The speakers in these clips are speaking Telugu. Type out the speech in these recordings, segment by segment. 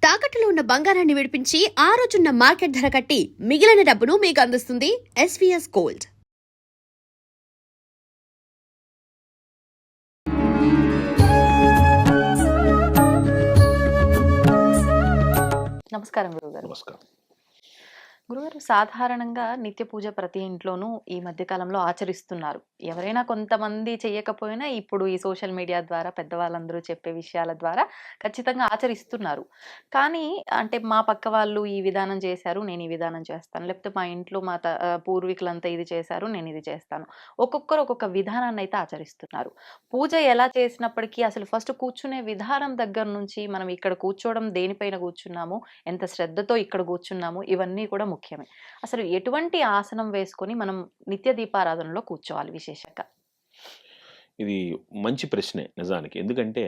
తాకట్టులో ఉన్న బంగారాన్ని విడిపించి ఆ రోజున్న మార్కెట్ ధర కట్టి మిగిలిన డబ్బును మీకు అందిస్తుంది ఎస్వీఎస్ గోల్డ్. నమస్కారం గురుగారు. నమస్కారం. గురుగారు, సాధారణంగా నిత్య పూజ ప్రతి ఇంట్లోనూ ఈ మధ్య కాలంలో ఆచరిస్తున్నారు. ఎవరైనా కొంతమంది చేయకపోయినా ఇప్పుడు ఈ సోషల్ మీడియా ద్వారా పెద్దవాళ్ళందరూ చెప్పే విషయాల ద్వారా ఖచ్చితంగా ఆచరిస్తున్నారు. కానీ అంటే మా పక్క వాళ్ళు ఈ విధానం చేశారు, నేను ఈ విధానం చేస్తాను. లేకపోతే మా ఇంట్లో మా పూర్వీకులంతా ఇది చేశారు, నేను ఇది చేస్తాను. ఒక్కొక్కరు ఒక్కొక్క విధానాన్ని అయితే ఆచరిస్తున్నారు. పూజ ఎలా చేసినప్పటికీ అసలు ఫస్ట్ కూర్చునే విధానం దగ్గర నుంచి మనం ఇక్కడ కూర్చోవడం, దేనిపైన కూర్చున్నాము, ఎంత శ్రద్ధతో ఇక్కడ కూర్చున్నాము, ఇవన్నీ కూడా ముఖ్యమే. అసలు ఎటువంటి ఆసనం వేసుకొని మనం నిత్య దీపారాధనలో కూర్చోవాలి విశేషంగా? ఇది మంచి ప్రశ్నే నిజానికి. ఎందుకంటే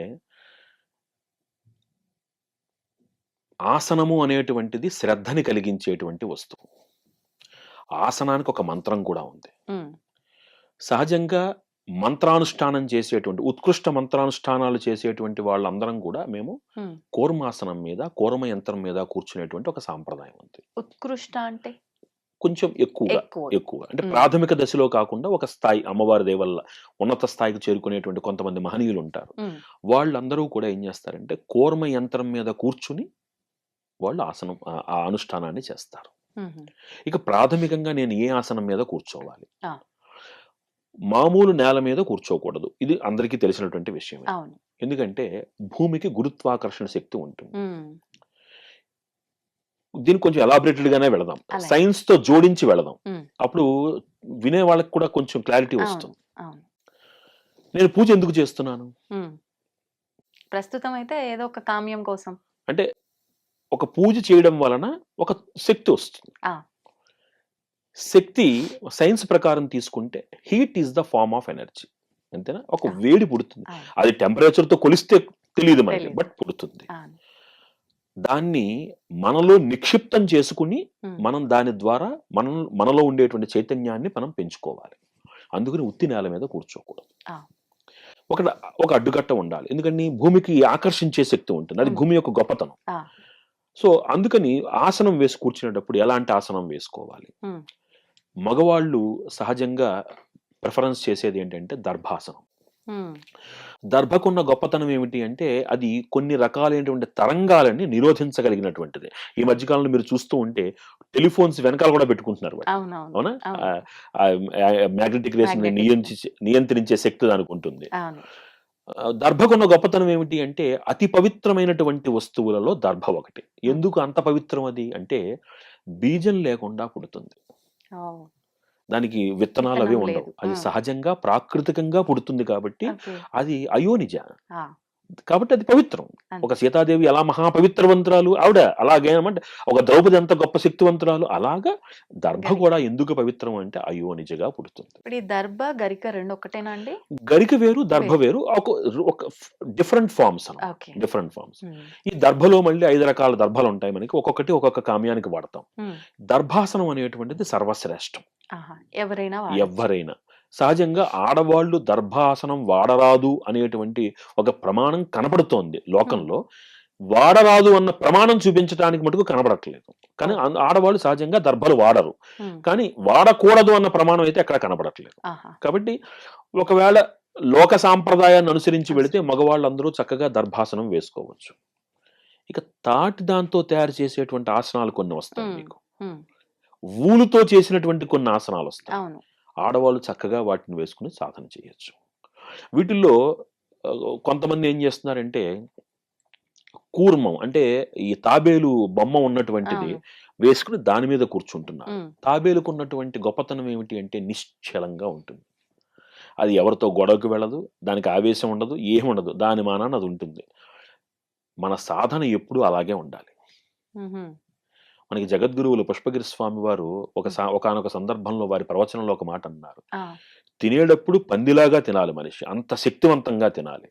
ఆసనము అనేటువంటిది శ్రద్ధని కలిగించేటువంటి వస్తువు. ఆసనానికి ఒక మంత్రం కూడా ఉంది. సహజంగా మంత్రానుష్ఠానం చేసేటువంటి ఉత్కృష్ట మంత్రానుష్ఠానాలు చేసేటువంటి వాళ్ళందరం కూడా మేము కూర్మాసనం మీద, కూర్మ యంత్రం మీద కూర్చునేటువంటి ఒక సాంప్రదాయం ఉంది. ఉత్కృష్ట అంటే కొంచెం ఎక్కువ అంటే ప్రాథమిక దశలో కాకుండా ఒక స్థాయి, అమ్మవారి దేవల్ల ఉన్నత స్థాయికి చేరుకునేటువంటి కొంతమంది మహనీయులు ఉంటారు. వాళ్ళందరూ కూడా ఏం చేస్తారంటే కూర్మ యంత్రం మీద కూర్చుని వాళ్ళు ఆ అనుష్ఠానాన్ని చేస్తారు. ఇక ప్రాథమికంగా నేను ఏ ఆసనం మీద కూర్చోవాలి? మామూలు నేల మీద కూర్చోకూడదు. ఇది అందరికీ తెలిసినటువంటి విషయం. ఎందుకంటే భూమికి గురుత్వాకర్షణ శక్తి ఉంటుంది. దీన్ని కొంచెం ఎలాబరేటెడ్ గానే వెళదాం, సైన్స్ తో జోడించి వెళదాం. అప్పుడు వినే వాళ్ళకి కూడా కొంచెం క్లారిటీ వస్తుంది. నేను పూజ ఎందుకు చేస్తున్నాను? ప్రస్తుతం అయితే ఏదో ఒక కామ్యం కోసం. అంటే ఒక పూజ చేయడం వలన ఒక శక్తి వస్తుంది. శక్తి సైన్స్ ప్రకారం తీసుకుంటే heat is the form of energy. అంతేనా? ఒక వేడి పుడుతుంది. అది టెంపరేచర్ తో కొలిస్తే తెలియదు మనకి, బట్ పుడుతుంది. దాన్ని మనలో నిక్షిప్తం చేసుకుని మనం దాని ద్వారా మనలో ఉండేటువంటి చైతన్యాన్ని మనం పెంచుకోవాలి. అందుకని ఉత్తి నేల మీద కూర్చోకూడదు. ఒక అడ్డుకట్ట ఉండాలి. ఎందుకని భూమికి ఆకర్షించే శక్తి ఉంటుంది. అది భూమి యొక్క గొప్పతనం. సో అందుకని ఆసనం వేసి కూర్చునేటప్పుడు ఎలాంటి ఆసనం వేసుకోవాలి? మగవాళ్ళు సహజంగా ప్రిఫరెన్స్ చేసేది ఏంటంటే దర్భాసనం. దర్భకున్న గొప్పతనం ఏమిటి అంటే అది కొన్ని రకాలైనటువంటి తరంగాలని నిరోధించగలిగినటువంటిది. ఈ మధ్యకాలంలో మీరు చూస్తూ ఉంటే టెలిఫోన్స్ వెనకాల కూడా పెట్టుకుంటున్నారు. అవునా? మ్యాగ్నెటిక్ రేస్ నియంత్రించే శక్తి దానికి ఉంటుంది. దర్భకున్న గొప్పతనం ఏమిటి అంటే అతి పవిత్రమైనటువంటి వస్తువులలో దర్భ ఒకటి. ఎందుకు అంత పవిత్రం అది అంటే బీజం లేకుండా పుడుతుంది. దానికి విత్తనాలు అవి ఉండవు. అది సహజంగా ప్రాకృతికంగా పుడుతుంది కాబట్టి అది అయోనిజ, కాబట్టి అది పవిత్రం. ఒక సీతాదేవి ఎలా మహాపవిత్రవంతురాలు ఆవిడ, అలాగే అంటే ఒక ద్రౌపది ఎంత గొప్ప శక్తివంతురాలు, అలాగా దర్భ కూడా ఎందుకు పవిత్రం అంటే అయోనిజగా పుడుతుంది. దర్భ గరిక రెండు ఒకటేనా అండి? గరిక వేరు, దర్భ వేరు, ఒక డిఫరెంట్ ఫార్మ్స్. ఈ దర్భలో మళ్ళీ 5 రకాల దర్భలు ఉంటాయి మనకి. ఒక్కొక్కటి ఒక్కొక్క కామ్యానికి వాడతాం. దర్భాసనం అనేటువంటిది సర్వశ్రేష్టం. ఎవరైనా సహజంగా ఆడవాళ్లు దర్భాసనం వాడరాదు అనేటువంటి ఒక ప్రమాణం కనపడుతోంది లోకంలో. వాడరాదు అన్న ప్రమాణం చూపించడానికి మటుకు కనబడట్లేదు. కానీ ఆడవాళ్ళు సహజంగా దర్భలు వాడరు. కానీ వాడకూడదు అన్న ప్రమాణం అయితే ఎక్కడ కనబడట్లేదు. కాబట్టి ఒకవేళ లోక సాంప్రదాయాన్ని అనుసరించి వెళితే మగవాళ్ళందరూ చక్కగా దర్భాసనం వేసుకోవచ్చు. ఇక తాటి దాంతో తయారు చేసేటువంటి ఆసనాలు కొన్ని వస్తాయి మీకు. ఊలుతో చేసినటువంటి కొన్ని ఆసనాలు వస్తాయి. ఆడవాళ్ళు చక్కగా వాటిని వేసుకుని సాధన చేయొచ్చు. వీటిల్లో కొంతమంది ఏం చేస్తున్నారంటే కూర్మం అంటే ఈ తాబేలు బొమ్మ ఉన్నటువంటిది వేసుకుని దాని మీద కూర్చుంటున్నారు. తాబేలుకు ఉన్నటువంటి గొప్పతనం ఏమిటి అంటే నిశ్చలంగా ఉంటుంది. అది ఎవరితో గొడవకు వెళ్ళదు, దానికి ఆవేశం ఉండదు, ఏముండదు, దాని మానాన్ని అది ఉంటుంది. మన సాధన ఎప్పుడూ అలాగే ఉండాలి. మనకి జగద్గురువులు పుష్పగిరి స్వామి వారు ఒకానొక సందర్భంలో వారి ప్రవచనంలో ఒక మాట అన్నారు. తినేటప్పుడు పందిలాగా తినాలి మనిషి, అంత శక్తివంతంగా తినాలి.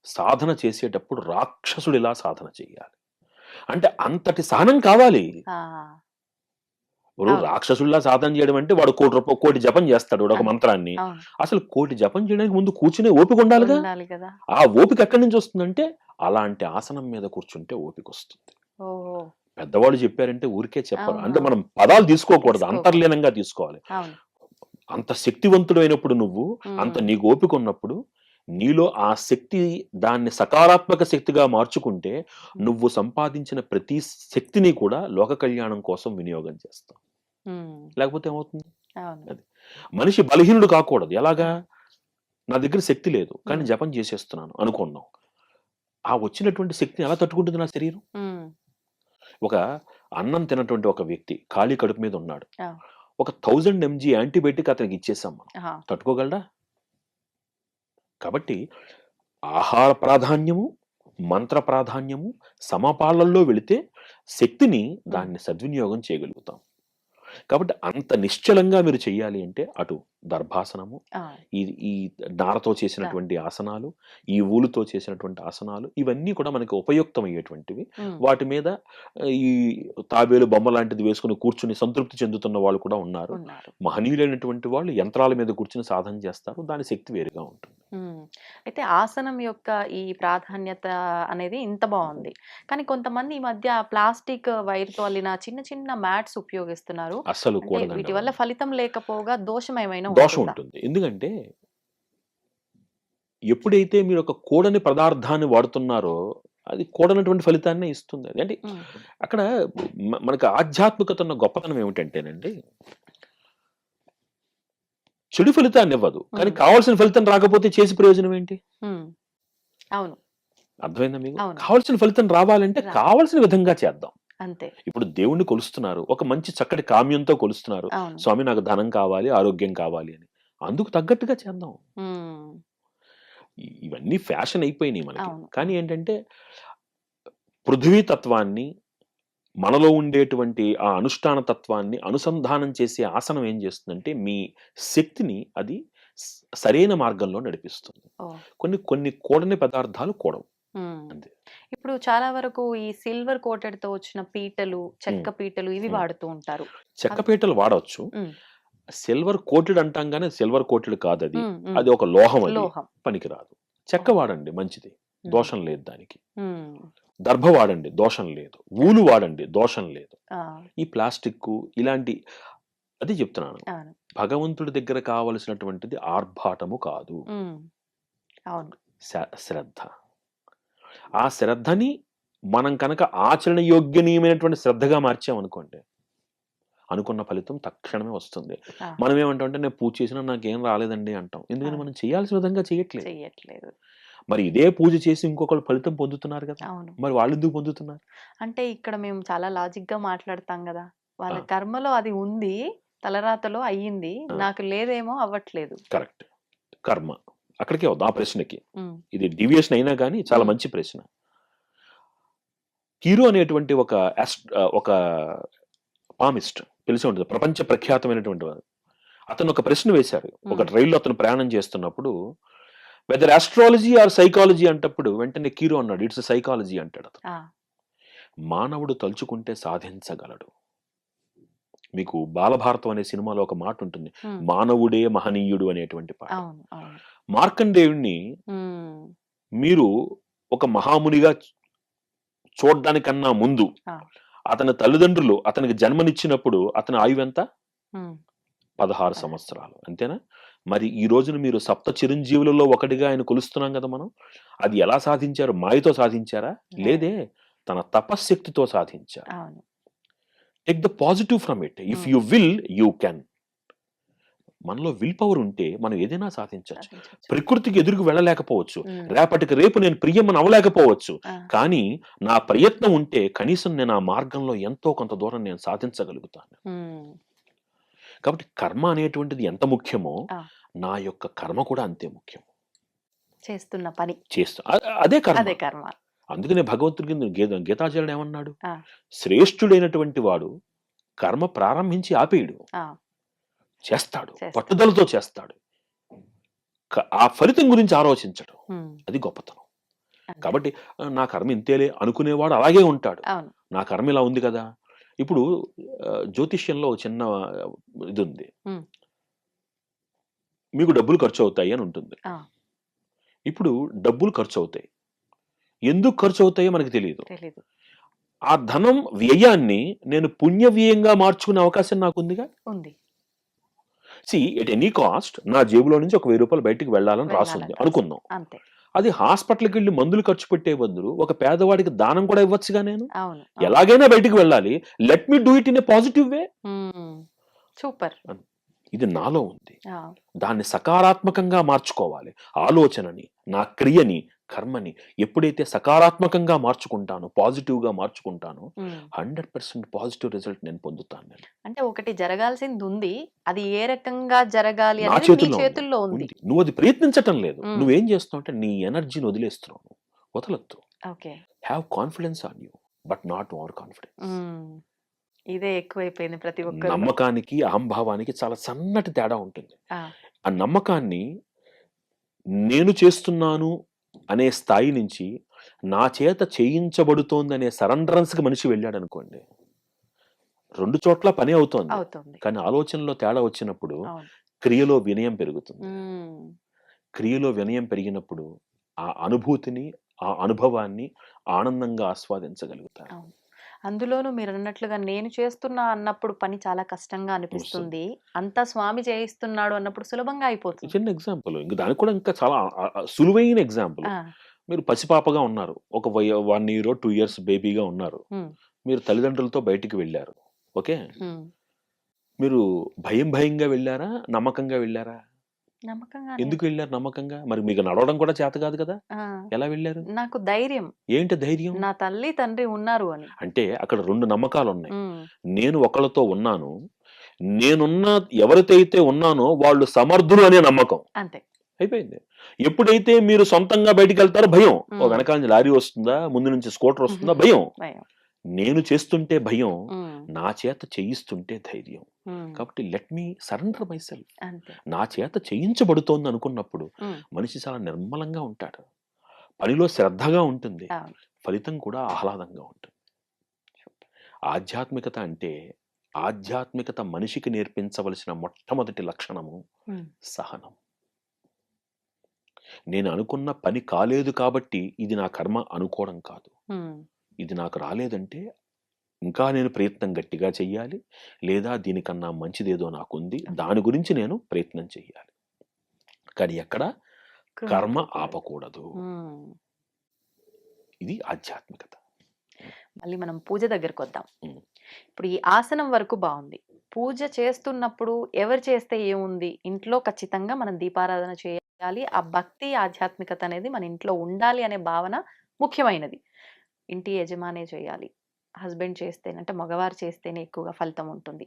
సాధన చేసేటప్పుడు రాక్షసుడిలా సాధన చేయాలి. అంటే అంతటి సహనం కావాలి. ఇప్పుడు రాక్షసుల్లా సాధన చేయడం అంటే వాడు కోటి జపం చేస్తాడు ఒక మంత్రాన్ని. అసలు కోటి జపం చేయడానికి ముందు కూర్చునే ఓపిక ఉండాలిగా. ఆ ఓపిక ఎక్కడి నుంచి వస్తుందంటే అలాంటి ఆసనం మీద కూర్చుంటే ఓపిక వస్తుంది. పెద్దవాళ్ళు చెప్పారంటే ఊరికే చెప్పరు. అవును, అంటే అవును. మనం పదాలు తీసుకోకూడదు, తీసుకోకూడదు. అంతర్లీనంగా తీసుకోవాలి. అవును. అంత శక్తివంతుడైనప్పుడు నువ్వు, అంత హ్మ్. నీకు ఓపిక ఉన్నప్పుడు, నీలో ఆ శక్తి దాన్ని సకారాత్మక శక్తిగా మార్చుకుంటే, నువ్వు సంపాదించిన ప్రతి శక్తిని కూడా లోక కళ్యాణం కోసం వినియోగం చేస్తావు. హ్మ్. లేకపోతే ఏమవుతుంది? అవును. అది. మనిషి బలహీనుడు కాకూడదు. ఆ! ఎలాగా? నా దగ్గర శక్తి లేదు, కానీ హ్మ్. జపం చేసేస్తున్నాను అనుకున్నాం. ఆ వచ్చినటువంటి శక్తిని ఎలా తట్టుకుంటుంది నా శరీరం? హ్మ్. ఒక అన్నం తినటువంటి ఒక వ్యక్తి ఖాళీ కడుపు మీద ఉన్నాడు. ఆ! ఒక 1000 ఎంజీ యాంటీబయాటిక్ అతనికి ఇచ్చేసాం మనం. ఆహా! తట్టుకోగలడా? కాబట్టి ఆహార ప్రాధాన్యము, మంత్ర ప్రాధాన్యము సమపాళ్లలో వెళితే శక్తిని హ్మ్. దాన్ని సద్వినియోగం చేయగలుగుతాం. కాబట్టి అంత నిశ్చలంగా మీరు చెయ్యాలి అంటే అటు దర్భాసనము, ఆ! ఈ ఈ నారతో ఆ! చేసినటువంటి ఆసనాలు, ఈ ఊలుతో చేసినటువంటి ఆసనాలు ఇవన్నీ కూడా మనకి ఉపయుక్తమయ్యేటువంటివి. హ్మ్. వాటి మీద ఈ తాబేలు బొమ్మ లాంటిది వేసుకొని కూర్చుని సంతృప్తి చెందుతున్న వాళ్ళు కూడా ఉన్నారు. ఉన్నారు. మహనీయులైనటువంటి వాళ్ళు యంత్రాల మీద కూర్చుని సాధన చేస్తారు. దాని శక్తి వేరుగా ఉంటుంది. హ్మ్. అయితే ఆసనం యొక్క ఈ ప్రాధాన్యత అనేది ఇంత బావుంది. కానీ కొంతమంది ఈ మధ్య ప్లాస్టిక్ వైర్‌తో అల్లిన చిన్న చిన్న మ్యాట్స్ ఉపయోగిస్తున్నారు. అస్సలు అంటే కూడదండి వీటి వల్ల అవన్నీ. ఫలితం లేకపోగా దోషం ఏమైనా దోషం ఉంటుందా? ఉంటుంది. ఎందుకంటే ఎప్పుడైతే మీరు ఒక కూడని పదార్థాన్ని వాడుతున్నారో అది కూడనటువంటి ఫలితాన్నే ఇస్తుంది. అది అంటే హ్మ్. అక్కడ మనకు ఆధ్యాత్మికత ఉన్న గొప్పతనం ఏమిటంటేనండి, చెడు ఫలితాన్ని ఇవ్వదు. కానీ హ్మ్. కావాల్సిన ఫలితం రాకపోతే చేసి ప్రయోజనం ఏంటి? హ్మ్. అవును. అర్థమైందా మీకు? అవును. కావాల్సిన ఫలితం రావాలంటే రావాలి. కావాల్సిన విధంగా చేద్దాం. అంతే. ఇప్పుడు దేవుణ్ణి కొలుస్తున్నారు. ఒక మంచి చక్కటి కామ్యంతో కొలుస్తున్నారు. అవును. స్వామి నాకు ధనం కావాలి, ఆరోగ్యం కావాలి అని. అందుకు తగ్గట్టుగా చేద్దాం. హ్మ్. ఇవన్నీ ఫ్యాషన్ అయిపోయినాయి మనకి. అవును. కానీ అవును. ఏంటంటే పృథ్వీ తత్వాన్ని, మనలో ఉండేటువంటి ఆ అనుష్ఠాన తత్వాన్ని అనుసంధానం చేసే ఆసనం ఏం చేస్తుందంటే, మీ శక్తిని అది సరైన మార్గంలో నడిపిస్తుంది. ఓహ్! కొన్ని కొన్ని కూడని పదార్థాలు కూడవు. హ్మ్. అంతే. ఇప్పుడు చాలా వరకు ఈ సిల్వర్ కోటెడ్‌తో వచ్చిన పీటలు, హ్మ్. చెక్క పీటలు ఇవి హ్మ్. వాడుతూ ఉంటారు. చెక్క అవి పీటలు వాడొచ్చు. హ్మ్. సిల్వర్ కోటెడ్ అంటాం గానీ, సిల్వర్ కోటెడ్ కాదది. హ్మ్. హ్మ్. అది ఒక లోహం అది. లోహం. పనికిరాదు. చెక్క ఓహ్! వాడండి మంచిది. హ్మ్. దోషం లేదు దానికి. హ్మ్. దర్భ వాడండి దోషం లేదు. ఊలు వాడండి దోషం లేదు. ఆ! ఈ ప్లాస్టిక్కు ఇలాంటి అదే చెప్తున్నాను. అవును. భగవంతుడి దగ్గర కావలసినటువంటిది ఆర్భాటము కాదు. హ్మ్. అవును. శ్రద్ధ. ఆ శ్రద్ధని మనం కనుక ఆచరణ యోగ్యనీయమైనటువంటి శ్రద్ధగా మార్చామనుకోండి, అనుకున్న ఫలితం తక్షణమే వస్తుంది. ఆ! మనం ఏమంటామంటే నేను పూజ చేసినా నాకేం రాలేదండి అంటాం. ఎందుకని అవును. మనం చేయాల్సిన విధంగా చేయట్లేదు. చెయ్యట్లేదు. మరి ఇదే పూజ చేసి ఇంకొకళ్ళు ఫలితం పొందుతున్నారు కదా! అవును. మరి వాళ్ళెందుకు పొందుతున్నారు? అంటే ఇక్కడ మేము చాలా లాజిక్‌గా మాట్లాడతాం గదా! ఆ! వాళ్ళ కర్మలో అది ఉంది. తలరాతలో అయ్యింది. ఆ! నాకు లేదేమో అవ్వట్లేదు. కరెక్ట్. కర్మ. అక్కడికే వద్దాం ఆ ప్రశ్నకి. హ్మ్. ఇది డీవియేషన్ అయినా గానీ చాలా హ్మ్. మంచి ప్రశ్న. హీరో అనేటువంటి ఒక పామిస్ట్ తెలిసే ఉంటుంది. ప్రపంచ ప్రఖ్యాతమైనటువంటి వాడు. అతను ఒక ప్రశ్న వేశారు. ఒక హ్మ్. రైల్లో అతను ప్రయాణం చేస్తున్నప్పుడు వెదర్ ఆస్ట్రాలజీ ఆర్ సైకాలజీ అంటప్పుడు వెంటనే హీరో అన్నాడు. ఇట్స్ సైకాలజీ అంటాడు అతను. ఆ! మానవుడు తలుచుకుంటే సాధించగలడు. మీకు 'బాలభారతం' అనే సినిమాలో ఒక మాట ఉంటుంది. హ్మ్. మానవుడే మహనీయుడు అనేటువంటి పాట. అవును. అవును. మార్కండేయుడిని హ్మ్. మీరు ఒక మహామునిగా చూడ్డానికన్నా ముందు ఆ! అతని తల్లిదండ్రులు అతనికి జన్మనిచ్చినప్పుడు అతని ఆయువెంత? హ్మ్. 16 16 సంవత్సరాలు. అంతేనా? మరి ఈ రోజున మీరు సప్త చిరంజీవులలో ఒకటిగా ఆయన కొలుస్తున్నాం గదా మనం. అది ఎలా సాధించారు? మాయతో సాధించారా? లేదు. లేదే. తన తపశ్శక్తితో సాధించారు. అవును. Take the positive from it. If hmm. You will you can. మనలో విల్ పవర్ ఉంటే మనం ఏదైనా సాధించొచ్చు. సాధించొచ్చు. ప్రకృతికి ఎదురుకు వెళ్ళలేకపోవచ్చు. హ్మ్. రేపటికి రేపు నేను ప్రియమ్మని అవ్వలేకపోవచ్చు. ఆ! కానీ నా ప్రయత్నం ఉంటే కనీసం నేను ఆ మార్గంలో ఎంతో కొంత దూరం నేను సాధించగలుగుతాను. హ్మ్. కాబట్టి కర్మ అనేటువంటిది ఎంత ముఖ్యమో, ఆ! నా యొక్క కర్మ కూడా అంతే ముఖ్యం. చేస్తున్న పని. అదే కర్మ. అదే కర్మ. అందుకనే భగవంతుడి కింద గీతాచార్యుడు ఏమన్నాడు? ఆ! శ్రేష్ఠుడైనటువంటి వాడు కర్మ ప్రారంభించి ఆపేయడు. ఆ! చేస్తాడు. చేస్తాడు. పట్టుదలతో చేస్తాడు. ఆ ఫలితం గురించి ఆలోచించడు. హ్మ్. అది గొప్పతనం. అంతే. కాబట్టి నా కర్మ ఇంతేలే అనుకునేవాడు అలాగే ఉంటాడు. అవును. నా కర్మ ఇలా ఉంది కదా! ఇప్పుడు జ్యోతిష్యంలో ఒక చిన్న ఇదుంది. హ్మ్. మీకు డబ్బులు ఖర్చవుతాయి అని ఉంటుంది. ఆ! ఇప్పుడు డబ్బులు ఖర్చవుతాయి. ఎందుకు ఖర్చవుతాయో మనకు తెలీదు. తెలీదు. ఆ ధనం వ్యయాన్ని నేను పుణ్య వ్యయంగా మార్చుకునే అవకాశం నాకుందిగా. ఉంది. ఎట్ ఎనీ కాస్ట్ నా జేబులో నుంచి ఒక 1000 రూపాయలు బయటికి వెళ్ళాలని రాసుంది అనుకుందాం. అంతే. అది హాస్పిటల్కి వెళ్ళి మందులు ఖర్చు పెట్టే బదులు ఒక పేదవాడికి దానం కూడా ఇవ్వచ్చుగా నేను. అవును. ఎలాగైనా బయటికి వెళ్ళాలి, let me do it in a positive way. Super. ఇది నాలో ఉంది. దాన్ని సకారాత్మకంగా మార్చుకోవాలి. ఆలోచనని, నా క్రియని, కర్మని ఎప్పుడైతే సకారాత్మకంగా మార్చుకుంటానో, పాజిటివ్గా మార్చుకుంటానో 100% పాజిటివ్ రిజల్ట్ నేను పొందుతాను. నేను అంటే ఒకటి జరగాల్సింది ఉంది, అది ఏ రకంగా జరగాలి నా అనేది నీ చేతుల్లో చేతుల్లో ఉంది. నువ్వు అది ప్రయత్నించటం లేదు. నువ్వేం చేస్తావు అంటే నీ ఎనర్జీని వదిలేస్తున్నావు. వదలొద్దు. Okay. Have confidence on you, but not over confidence. ఇదే ఎక్కువైపోయింది ప్రతి ఒక్కరు. నమ్మకానికి అహంభావానికి చాలా సన్నటి తేడా ఉంటుంది. ఆ నమ్మకాన్ని నేను చేస్తున్నాను అనే స్థాయి నుంచి నా చేత చేయించబడుతోందనే సరెండరెన్స్కి మనిషి వెళ్ళాడు అనుకోండి, 2 చోట్ల పని అవుతోంది. కానీ ఆలోచనలో తేడా వచ్చినప్పుడు క్రియలో వినయం పెరుగుతుంది. క్రియలో వినయం పెరిగినప్పుడు ఆ అనుభూతిని, ఆ అనుభవాన్ని ఆనందంగా ఆస్వాదించగలుగుతారు. అందులోనూ మీరు అన్నట్లుగా నేను చేస్తున్నా అన్నప్పుడు పని చాలా కష్టంగా అనిపిస్తుంది. అంతా స్వామి చేయిస్తున్నాడు అన్నప్పుడు సులభంగా అయిపోతుంది. చిన్న ఎగ్జాంపుల్, ఇంకా దానికి కూడా ఇంకా చాలా సులువైన ఎగ్జాంపుల్. మీరు పసిపాపగా ఉన్నారు, ఒక 1 year 2 years బేబీగా ఉన్నారు. మీరు తల్లిదండ్రులతో బయటికి వెళ్ళారు. ఓకే, మీరు భయంగా వెళ్ళారా, నమ్మకంగా వెళ్ళారా? ఎందుకు వెళ్ళారు నమ్మకంగా? మరి మీకు నడవడం కూడా చేత కాదు కదా, ఎలా వెళ్ళారు? నాకు ధైర్యం. ఏంటి ధైర్యం? నా తల్లి తండ్రి ఉన్నారు అని. అంటే అక్కడ 2 నమ్మకాలు ఉన్నాయి. నేను ఒకళ్ళతో ఉన్నాను, నేనున్న ఎవరితో ఉన్నానో వాళ్ళు సమర్థులు అనే నమ్మకం. అంతే, అయిపోయింది. ఎప్పుడైతే మీరు సొంతంగా బయటికి వెళ్తారో భయం. ఓ వెనకాల నుంచి లారీ వస్తుందా, ముందు నుంచి స్కూటర్ వస్తుందా, భయం. నేను చేస్తుంటే భయం, నా చేత చేయిస్తుంటే ధైర్యం. కాబట్టి let me surrender my self. నా చేత చేయించబడుతోంది అనుకున్నప్పుడు మనిషి చాలా నిర్మలంగా ఉంటాడు, పనిలో శ్రద్ధగా ఉంటుంది, ఫలితం కూడా ఆహ్లాదంగా ఉంటుంది. ఆధ్యాత్మికత అంటే, ఆధ్యాత్మికత మనిషికి నేర్పించవలసిన మొట్టమొదటి లక్షణము సహనం. నేను అనుకున్న పని కాలేదు కాబట్టి ఇది నా కర్మ అనుకోవడం కాదు. ఇది నాకు రాలేదంటే ఇంకా నేను ప్రయత్నం గట్టిగా చెయ్యాలి, లేదా దీనికన్నా మంచిదేదో నాకుంది, దాని గురించి నేను ప్రయత్నం చెయ్యాలి. కానీ ఎక్కడ కర్మ ఆపకూడదు. ఇది ఆధ్యాత్మికత. మళ్ళీ మనం పూజ దగ్గరకు వద్దాం. ఇప్పుడు ఈ ఆసనం వరకు బాగుంది. పూజ చేస్తున్నప్పుడు ఎవరు చేస్తే ఏముంది, ఇంట్లో ఖచ్చితంగా మనం దీపారాధన చేయాలి. ఆ భక్తి, ఆధ్యాత్మికత అనేది మన ఇంట్లో ఉండాలి అనే భావన ముఖ్యమైనది. ఇంటి యజమానే చేయాలి. హస్బెండ్ చేస్తేనే, అంటే మగవారు చేస్తేనే ఎక్కువగా ఫలితం ఉంటుంది.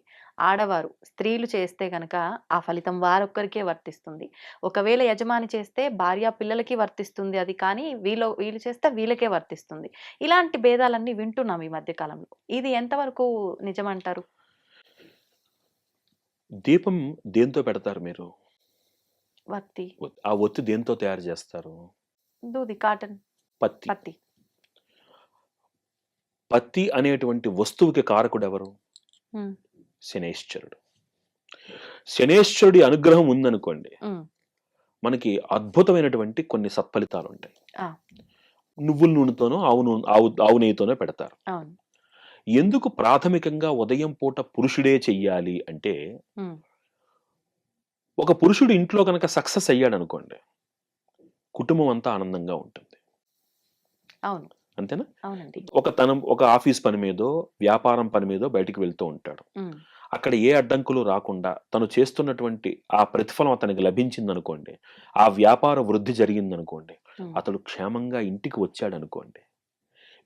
ఆడవారు, స్త్రీలు చేస్తే కనుక ఆ ఫలితం వారొక్కరికే వర్తిస్తుంది. ఒకవేళ యజమాని చేస్తే భార్య పిల్లలకి వర్తిస్తుంది అది, కానీ వీళ్ళు చేస్తే వీళ్ళకే వర్తిస్తుంది. ఇలాంటి భేదాలన్నీ వింటున్నాం ఈ మధ్య కాలంలో. ఇది ఎంతవరకు నిజమంటారు? దీపం దేంతో పెడతారు మీరు? వత్తి. ఆ ఒత్తి దేంతో తయారు చేస్తారు? దూది, కాటన్, పత్తి. పత్తి అనేటువంటి వస్తువుకి కారకుడు ఎవరు? శనేశ్వరుడు. శనేశ్వరుడి అనుగ్రహం ఉందనుకోండి, మనకి అద్భుతమైనటువంటి కొన్ని సత్ఫలితాలు ఉంటాయి. నువ్వుల నూనెతోనో ఆవు నెయ్యితోనో పెడతారు. ఎందుకు ప్రాథమికంగా ఉదయం పూట పురుషుడే చెయ్యాలి అంటే, ఒక పురుషుడు ఇంట్లో కనుక సక్సెస్ అయ్యాడు అనుకోండి, కుటుంబం అంతా ఆనందంగా ఉంటుంది. అవును, అంతేనా? అవునండి. ఒక ఆఫీస్ పని మీదో, వ్యాపారం పని మీదో బయటికి వెళ్తూ ఉంటాడు. అక్కడ ఏ అడ్డంకులు రాకుండా తను చేస్తున్నటువంటి ఆ ప్రతిఫలం అతనికి లభించింది అనుకోండి, ఆ వ్యాపార వృద్ధి జరిగిందనుకోండి, అతడు క్షేమంగా ఇంటికి వచ్చాడు అనుకోండి,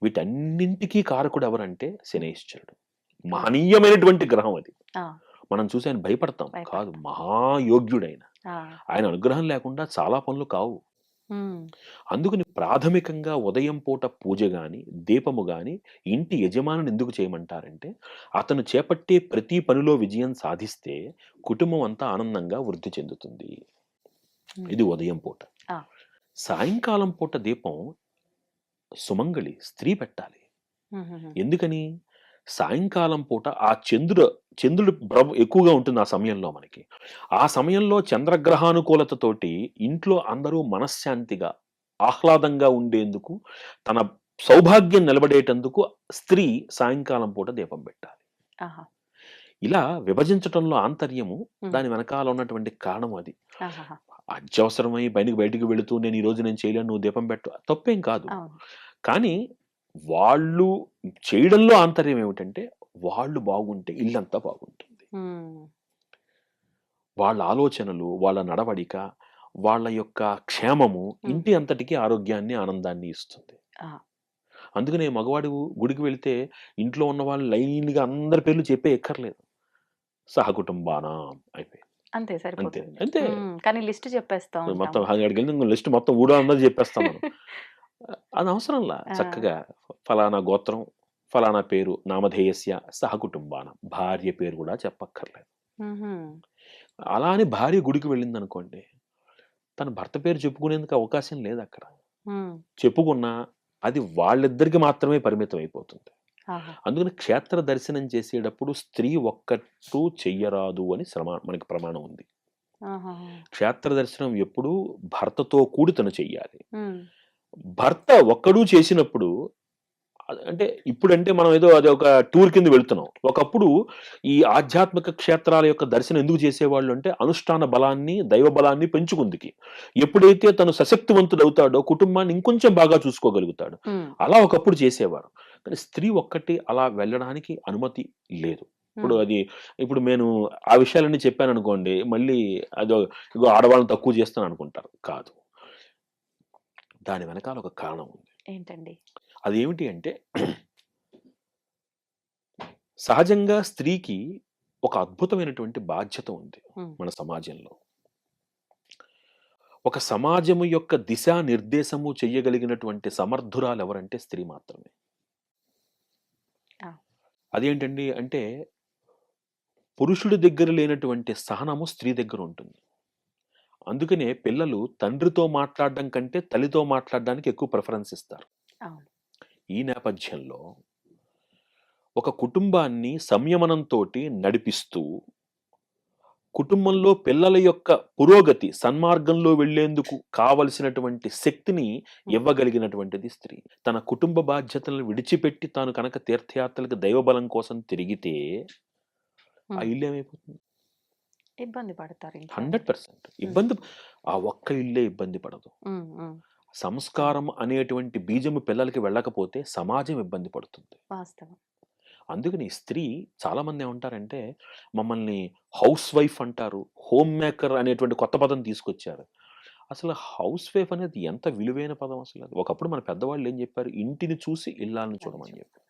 వీటన్నింటికీ కారకుడు ఎవరంటే శనేశ్వరుడు. మహనీయమైనటువంటి గ్రహం అది. మనం చూసి ఆయన భయపడతాం కాదు, మహాయోగ్యుడైన ఆయన అనుగ్రహం లేకుండా చాలా పనులు కావు. అందుకని ప్రాథమికంగా ఉదయం పూట పూజ గాని, దీపము గాని ఇంటి యజమానుని ఎందుకు చేయమంటారంటే, అతను చేపట్టే ప్రతి పనిలో విజయం సాధిస్తే కుటుంబం అంతా ఆనందంగా వృద్ధి చెందుతుంది. ఇది ఉదయం పూట. సాయంకాలం పూట దీపం సుమంగళి స్త్రీ పెట్టాలి. ఎందుకని? సాయంకాలం పూట ఆ చంద్రుడు ఎక్కువగా ఉంటుంది ఆ సమయంలో. మనకి ఆ సమయంలో చంద్రగ్రహానుకూలతతోటి ఇంట్లో అందరూ మనశ్శాంతిగా, ఆహ్లాదంగా ఉండేందుకు తన సౌభాగ్యం నిలబడేటందుకు స్త్రీ సాయంకాలం పూట దీపం పెట్టాలి. ఆహా! ఇలా విభజించటంలో ఆంతర్యము, హ్మ్. దాని వెనకాల ఉన్నటువంటి కారణం అది. ఆహాహా! అత్యవసరమై బయటికి వెళుతూ నేను ఈ రోజు నేను చేయలేను, నువ్వు దీపం పెట్టు, తప్పేం కాదు. అవును. కానీ వాళ్ళు చేయడంలో ఆంతర్యం ఏమిటంటే, వాళ్ళు బాగుంటే ఇల్లంతా బాగుంటుంది. హ్మ్. వాళ్ళ ఆలోచనలు, వాళ్ళ నడవడిక, వాళ్ళ యొక్క క్షేమము హ్మ్. ఇంటి అంతటికి ఆరోగ్యాన్ని, ఆనందాన్ని ఇస్తుంది. ఆ! అందుకనే మగవాడు గుడికి వెళ్తే ఇంట్లో ఉన్న వాళ్ళు లైన్‌గా అందరి పేర్లు చెప్పే ఎక్కర్లేదు. సహకుటుంబానాం అయిపోయింది. అంతే అంతే. సరిపోతుంది. అంతే. కానీ లిస్ట్ చెప్పేస్తా మొత్తం ఉంటాము. అక్కడికెళ్ళి ఇంక లిస్ట్ మొత్తం ఊడో అన్నది చెప్పేస్తాం మనం. అది అవసరంలా. ఆ! చక్కగా ఫలానా గోత్రం, ఫలానా పేరు, నామధేయస్య సహకుటుంబానాం. భార్య పేరు కూడా చెప్పక్కర్లేదు. హుహు. అలా అని భార్య గుడికి వెళ్ళిందనుకోండి, తన భర్త పేరు చెప్పుకునేందుకు అవకాశం లేదక్కడ. హ్మ్. చెప్పుకున్నా అది వాళ్ళిద్దరికి మాత్రమే పరిమితం అయిపోతుంది. ఆహా! అందుకని క్షేత్ర దర్శనం చేసేటప్పుడు స్త్రీ ఒక్కటూ చెయ్యరాదు అని మనకి ప్రమాణం ఉంది. ఆహాహా! క్షేత్ర దర్శనం ఎప్పుడూ భర్తతో కూడి తను చెయ్యాలి. హ్మ్. భర్త ఒక్కడూ చేసినప్పుడు అంటే ఇప్పుడంటే మనం ఏదో అది ఒక టూర్ కింద వెళ్తున్నాం. ఒకప్పుడు ఈ ఆధ్యాత్మిక క్షేత్రాల యొక్క దర్శనం ఎందుకు చేసేవాళ్ళు అంటే అనుష్ఠాన బలాన్ని, దైవ బలాన్ని పెంచుకుందుకి. ఎప్పుడైతే తను సశక్తివంతుడవుతాడో కుటుంబాన్ని ఇంకొంచెం బాగా చూసుకోగలుగుతాడు. హ్మ్. అలా ఒకప్పుడు చేసేవారు. కానీ స్త్రీ ఒక్కటి అలా వెళ్ళడానికి అనుమతి లేదు. ఇప్పుడు హ్మ్. అది ఇప్పుడు నేను ఆ విషయాలన్నీ చెప్పాననుకోండి, మళ్ళీ అదో ఇగో ఆడవాళ్ళని తక్కువ చేస్తాను అనుకుంటారు. కాదు. దాని వెనకాల ఒక కారణం ఉంది. ఏంటండి? అదేమిటి అంటే సహజంగా స్త్రీకి ఒక అద్భుతమైనటువంటి బాధ్యత ఉంది హ్మ్. మన సమాజంలో. ఒక సమాజము యొక్క దిశానిర్దేశము చెయ్యగలిగినటువంటి సమర్థురాలు ఎవరంటే స్త్రీ మాత్రమే. ఆ! అదేంటండి అంటే పురుషుడి దగ్గర లేనటువంటి సహనము స్త్రీ దగ్గర ఉంటుంది. అందుకనే పిల్లలు తండ్రితో మాట్లాడడం కంటే తల్లితో మాట్లాడడానికి ఎక్కువ ప్రిఫరెన్స్ ఇస్తారు. అవును. ఈ నేపథ్యంలో ఒక కుటుంబాన్ని సంయమనంతోటి నడిపిస్తూ కుటుంబంలో పిల్లల యొక్క పురోగతి, సన్మార్గంలో వెళ్ళేందుకు కావలసినటువంటి శక్తిని హ్మ్. ఇవ్వగలిగినటువంటిది స్త్రీ. తన కుటుంబ బాధ్యతలను విడిచిపెట్టి తాను కనుక తీర్థయాత్రలకు దైవబలం కోసం తిరిగితే, ఆ హ్మ్. ఇల్లు ఏమైపోతుంది? ఇబ్బంది పడతారు ఇంట్లో వాళ్ళు. 100% ఇబ్బంది. ఆ ఒక్క ఇల్లే ఇబ్బంది పడదు. హ్మ్. హ్మ్. సంస్కారం అనేటువంటి బీజము పిల్లలకి వెళ్ళకపోతే సమాజం ఇబ్బంది పడుతుంది. వాస్తవం. అందుకని స్త్రీ చాలామంది ఏమంటారంటే, మమ్మల్ని హౌస్ వైఫ్ అంటారు. హోమ్ మేకర్ అనేటువంటి కొత్త పదం తీసుకొచ్చారు. అసలు హౌస్ వైఫ్ అనేది ఎంత విలువైన పదం అసలు అది. ఒకప్పుడు మన పెద్దవాళ్ళు ఏం చెప్పారు? ఇంటిని చూసి ఇల్లాలని చూడమని చెప్పారు.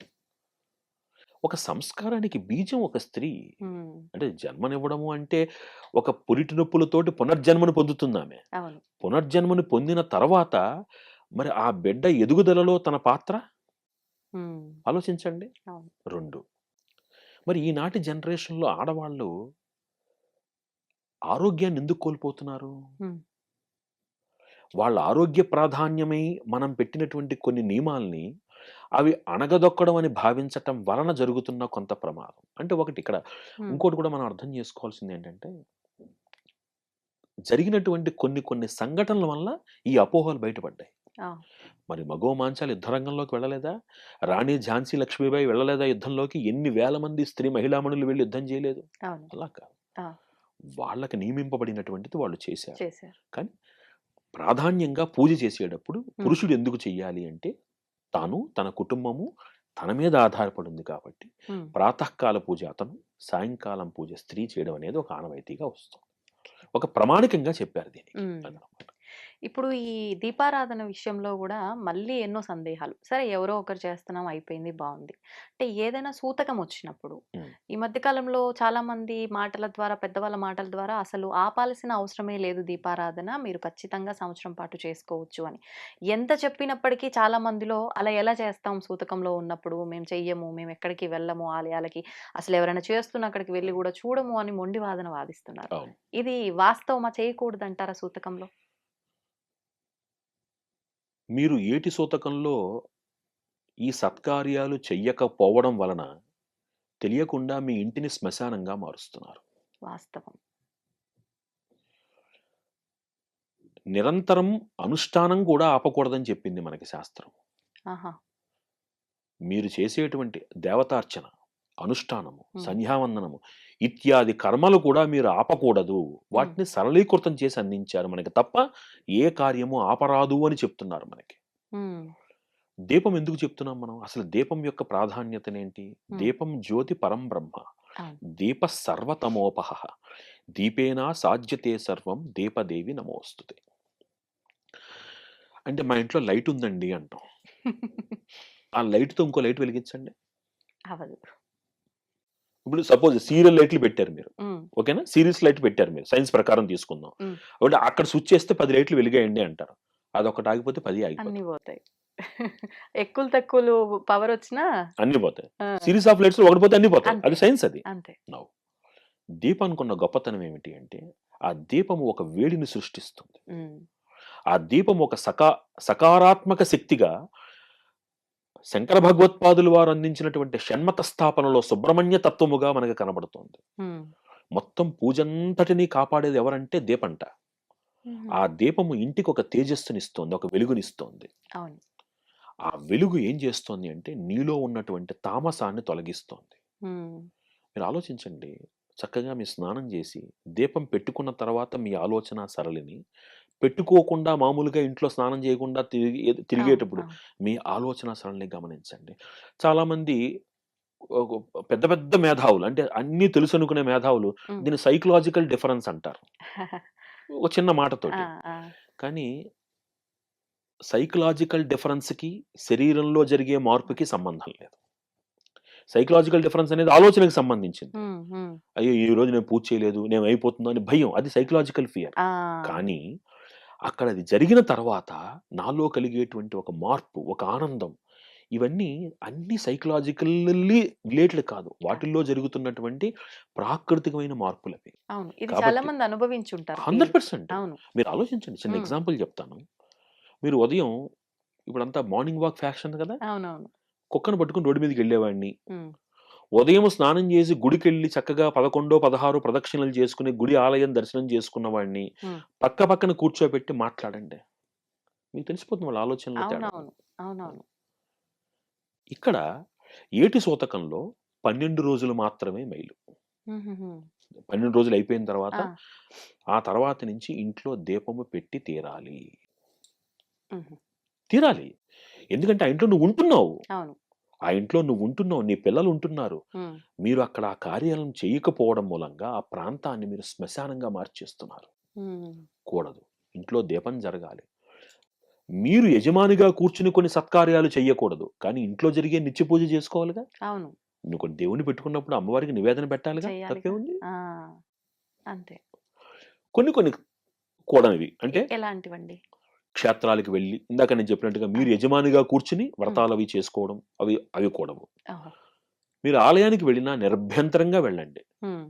ఒక సంస్కారానికి బీజం ఒక స్త్రీ. హ్మ్. అంటే జన్మనివ్వడము అంటే ఒక పురిటి నొప్పులతోటి పునర్జన్మను పొందుతుందామె. అవును. పునర్జన్మని పొందిన తర్వాత మరి ఆ బిడ్డ ఎదుగుదలలో తన పాత్ర హ్మ్. ఆలోచించండి. అవును. 2 మరి ఈనాటి జనరేషన్‌లో ఆడవాళ్ళు ఆరోగ్యాన్ని ఎందుకు కోల్పోతున్నారు? హ్మ్. వాళ్ళ ఆరోగ్య ప్రాధాన్యమై మనం పెట్టినటువంటి కొన్ని నియమాల్ని అవి అణగదొక్కడం అని భావించటం వలన జరుగుతున్న కొంత ప్రమాదం. అంటే ఒకటి ఇక్కడ హ్మ్. ఇంకోటి కూడా మనం అర్థం చేసుకోవాల్సిందేంటంటే, జరిగినటువంటి కొన్ని కొన్ని సంఘటనల వల్ల ఈ అపోహలు బయటపడ్డాయి. ఆ! మరి మగోమాంచాలు యుద్ధ రంగంలోకి వెళ్ళలేదా? రాణి ఝాన్సీ లక్ష్మీబాయి వెళ్ళలేదా యుద్ధంలోకి? ఎన్ని వేల మంది స్త్రీ మహిళామణులు వెళ్లి యుద్ధం చేయలేదు? అవును. అలా కాదు. ఆ! వాళ్ళకి నియమింపబడినటువంటిది వాళ్ళు చేశారు. చేశారు. కానీ ప్రాధాన్యంగా పూజ చేసేటప్పుడు హ్మ్. పురుషుడు ఎందుకు చెయ్యాలి అంటే, తాను, తన కుటుంబము తన మీద ఆధారపడి ఉంది కాబట్టి, హ్మ్. ప్రాతఃకాల పూజ అతను, సాయంకాలం పూజ స్త్రీ చేయడం అనేది ఒక ఆనవాయితీగా వస్తుంది. ఒక ప్రామాణికంగా చెప్పారు దీనికి. హ్మ్. అదనమాట. ఇప్పుడు ఈ దీపారాధన విషయంలో గూడా మళ్ళీ ఎన్నో సందేహాలు. సరే ఎవరో ఒకరు చేస్తున్నాం అయిపోయింది బావుంది. అంటే ఏదైనా సూతకం వచ్చినప్పుడు హ్మ్. ఈ మధ్య కాలంలో చాలామంది మాటల ద్వారా పెద్దవాళ్ళ మాటల ద్వారా అసలు ఆపాల్సిన అవసరమే లేదు దీపారాధన. మీరు ఖచ్చితంగా సంవత్సరం పాటు చేసుకోవచ్చు అని. ఎంత చెప్పినప్పటికీ చాలా మందిలో అలా ఎలా చేస్తాం సూతకంలో ఉన్నప్పుడు మేము చెయ్యము, మేము ఎక్కడికి వెళ్ళము ఆలయాలకి. అసలు ఎవరైనా చేస్తున్న అక్కడికి వెళ్లి గూడా చూడము అని మొండి వాదన వాదిస్తున్నారు. అవును. ఇది వాస్తవమా? చేయకూడదంటారా సూతకంలో? మీరు ఏటి సూతకంలో ఈ సత్కార్యాలు చెయ్యకపోవడం వలన తెలియకుండా మీ ఇంటిని శ్మశానంగా మారుస్తున్నారు. వాస్తవం. నిరంతరం అనుష్ఠానం కూడా ఆపకూడదని చెప్పింది మనకి శాస్త్రం. ఆహా! మీరు చేసేటువంటి దేవతార్చన, అనుష్ఠానము, సంధ్యావందనము ఇత్యాది కర్మలు కూడా మీరు ఆపకూడదు. వాటిని సరళీకృతం చేసి అందించారు మనకి తప్ప ఏ కార్యము ఆపరాదు అని చెప్తున్నారు మనకి. దీపం ఎందుకు చెప్తున్నాం మనం? అసలు దీపం యొక్క ప్రాధాన్యతనేంటి? దీపం జ్యోతి పరం బ్రహ్మ, దీప సర్వతమోపహ, దీపేనా సాధ్యతే సర్వం, దీపదేవి నమోస్తుతే. అంటే మా ఇంట్లో లైట్ ఉందండి అంటాం. ఆ లైట్‌తో ఇంకో లైట్ వెలిగించండి. అవదు. ఇప్పుడు సపోజ్ సీరియల్ లైట్లు పెట్టారు మీరు. ఓకేనా? సీరీస్ లైట్ పెట్టారు మీరు. సైన్స్ ప్రకారం తీసుకుందాం. అంటే అక్కడ స్విచ్ చేస్తే 10 లైట్లు వెలిగాయండి అంటారు. అదొకటి ఆగిపోతే 10 ఆగిపోతాయి. అన్ని పోతాయి. ఎక్కువ తక్కువలు పవర్ వచ్చినా అన్ని పోతాయి. సిరీస్ ఆఫ్ లైట్స్ ఒకటి పోతే అన్ని పోతాయి. అది సైన్స్ అది. అంతే. నౌ దీపానికి ఉన్న గొప్పతనం ఏమిటి అంటే ఆ దీపము ఒక వేడిని సృష్టిస్తుంది. ఆ దీపం ఒక సకారాత్మక శక్తిగా శంకర భగవత్పాదులు వారు అందించినటువంటి షణ్మత స్థాపనలో సుబ్రహ్మణ్య తత్వముగా మనకు కనబడుతోంది. మొత్తం పూజంతటిని కాపాడేది ఎవరంటే దీపంట. ఆ దీపము ఇంటికి ఒక తేజస్సునిస్తోంది, ఒక వెలుగునిస్తోంది. ఆ వెలుగు ఏం చేస్తోంది అంటే నీలో ఉన్నటువంటి తామసాన్ని తొలగిస్తోంది. మీరు ఆలోచించండి, చక్కగా మీ స్నానం చేసి దీపం పెట్టుకున్న తర్వాత మీ ఆలోచన సరళిని పెట్టుకోకుండా మామూలుగా ఇంట్లో స్నానం చేయకుండా తిరిగేటప్పుడు మీ ఆలోచన సరళిని గమనించండి. చాలామంది పెద్ద పెద్ద మేధావులు, అంటే అన్నీ తెలుసు అనుకునే మేధావులు దీన్ని సైకలాజికల్ డిఫరెన్స్ అంటారు ఒక చిన్న మాటతోటి. కానీ సైకలాజికల్ డిఫరెన్స్కి శరీరంలో జరిగే మార్పుకి సంబంధం లేదు. సైకలాజికల్ డిఫరెన్స్ అనేది ఆలోచనకి సంబంధించింది. అయ్యో ఈ రోజు నేను పూజ చేయలేదు, నేను అయిపోతుందో అని భయం, అది సైకలాజికల్ ఫియర్. కానీ అక్కడ అది జరిగిన తర్వాత నాలో కలిగేటువంటి ఒక మార్పు, ఒక ఆనందం, ఇవన్నీ అన్ని సైకలాజికల్లీ రిలేటెడ్ కాదు, వాటిల్లో జరుగుతున్నటువంటి ప్రాకృతికమైన మార్పులు అవి. చాలా మంది అనుభవించుంటారు. 100%. మీరు ఆలోచించండి, చిన్న ఎగ్జాంపుల్ చెప్తాను. మీరు ఉదయం ఇప్పుడంతా మార్నింగ్ వాక్ ఫ్యాషన్ కదా, కుక్కను పట్టుకుని రోడ్డు మీదకి వెళ్ళేవాడిని, ఉదయం స్నానం చేసి గుడికి వెళ్ళి చక్కగా 11, 16 ప్రదక్షిణలు చేసుకుని గుడి ఆలయం దర్శనం చేసుకున్న వాడిని పక్క పక్కన కూర్చోబెట్టి మాట్లాడండి, మీకు తెలిసిపోతుంది వాళ్ళ ఆలోచనలు. ఇక్కడ ఏటి సూతకంలో 12 రోజులు మాత్రమే మైలు. 12 రోజులు అయిపోయిన తర్వాత ఆ తర్వాత నుంచి ఇంట్లో దీపము పెట్టి తీరాలి. ఎందుకంటే ఆ ఇంట్లో నువ్వు ఉంటున్నావు, నీ పిల్లలు ఉంటున్నారు. మీరు అక్కడ ఆ కార్యాలను చేయకపోవడం మూలంగా ఆ ప్రాంతాన్ని మీరు శ్మశానంగా మార్చేస్తున్నారు. కూడదు. ఇంట్లో దీపం జరగాలి. మీరు యజమానిగా కూర్చుని కొన్ని సత్కార్యాలు చెయ్యకూడదు, కానీ ఇంట్లో జరిగే నిత్య పూజ చేసుకోవాలిగా. నువ్వు కొన్ని దేవుని పెట్టుకున్నప్పుడు అమ్మవారికి నివేదన పెట్టాలిగా, తప్పే ఉంది. అంతే. కొన్ని కూడనివి అంటే ఎలాంటివండి? క్షేత్రాలకు వెళ్ళి ఇందాక నేను చెప్పినట్టుగా మీరు యజమానిగా కూర్చుని వ్రతాలు అవి చేసుకోవడం, అవి కూడవు. మీరు ఆలయానికి వెళ్ళినా నిర్భ్యంతరంగా వెళ్ళండి,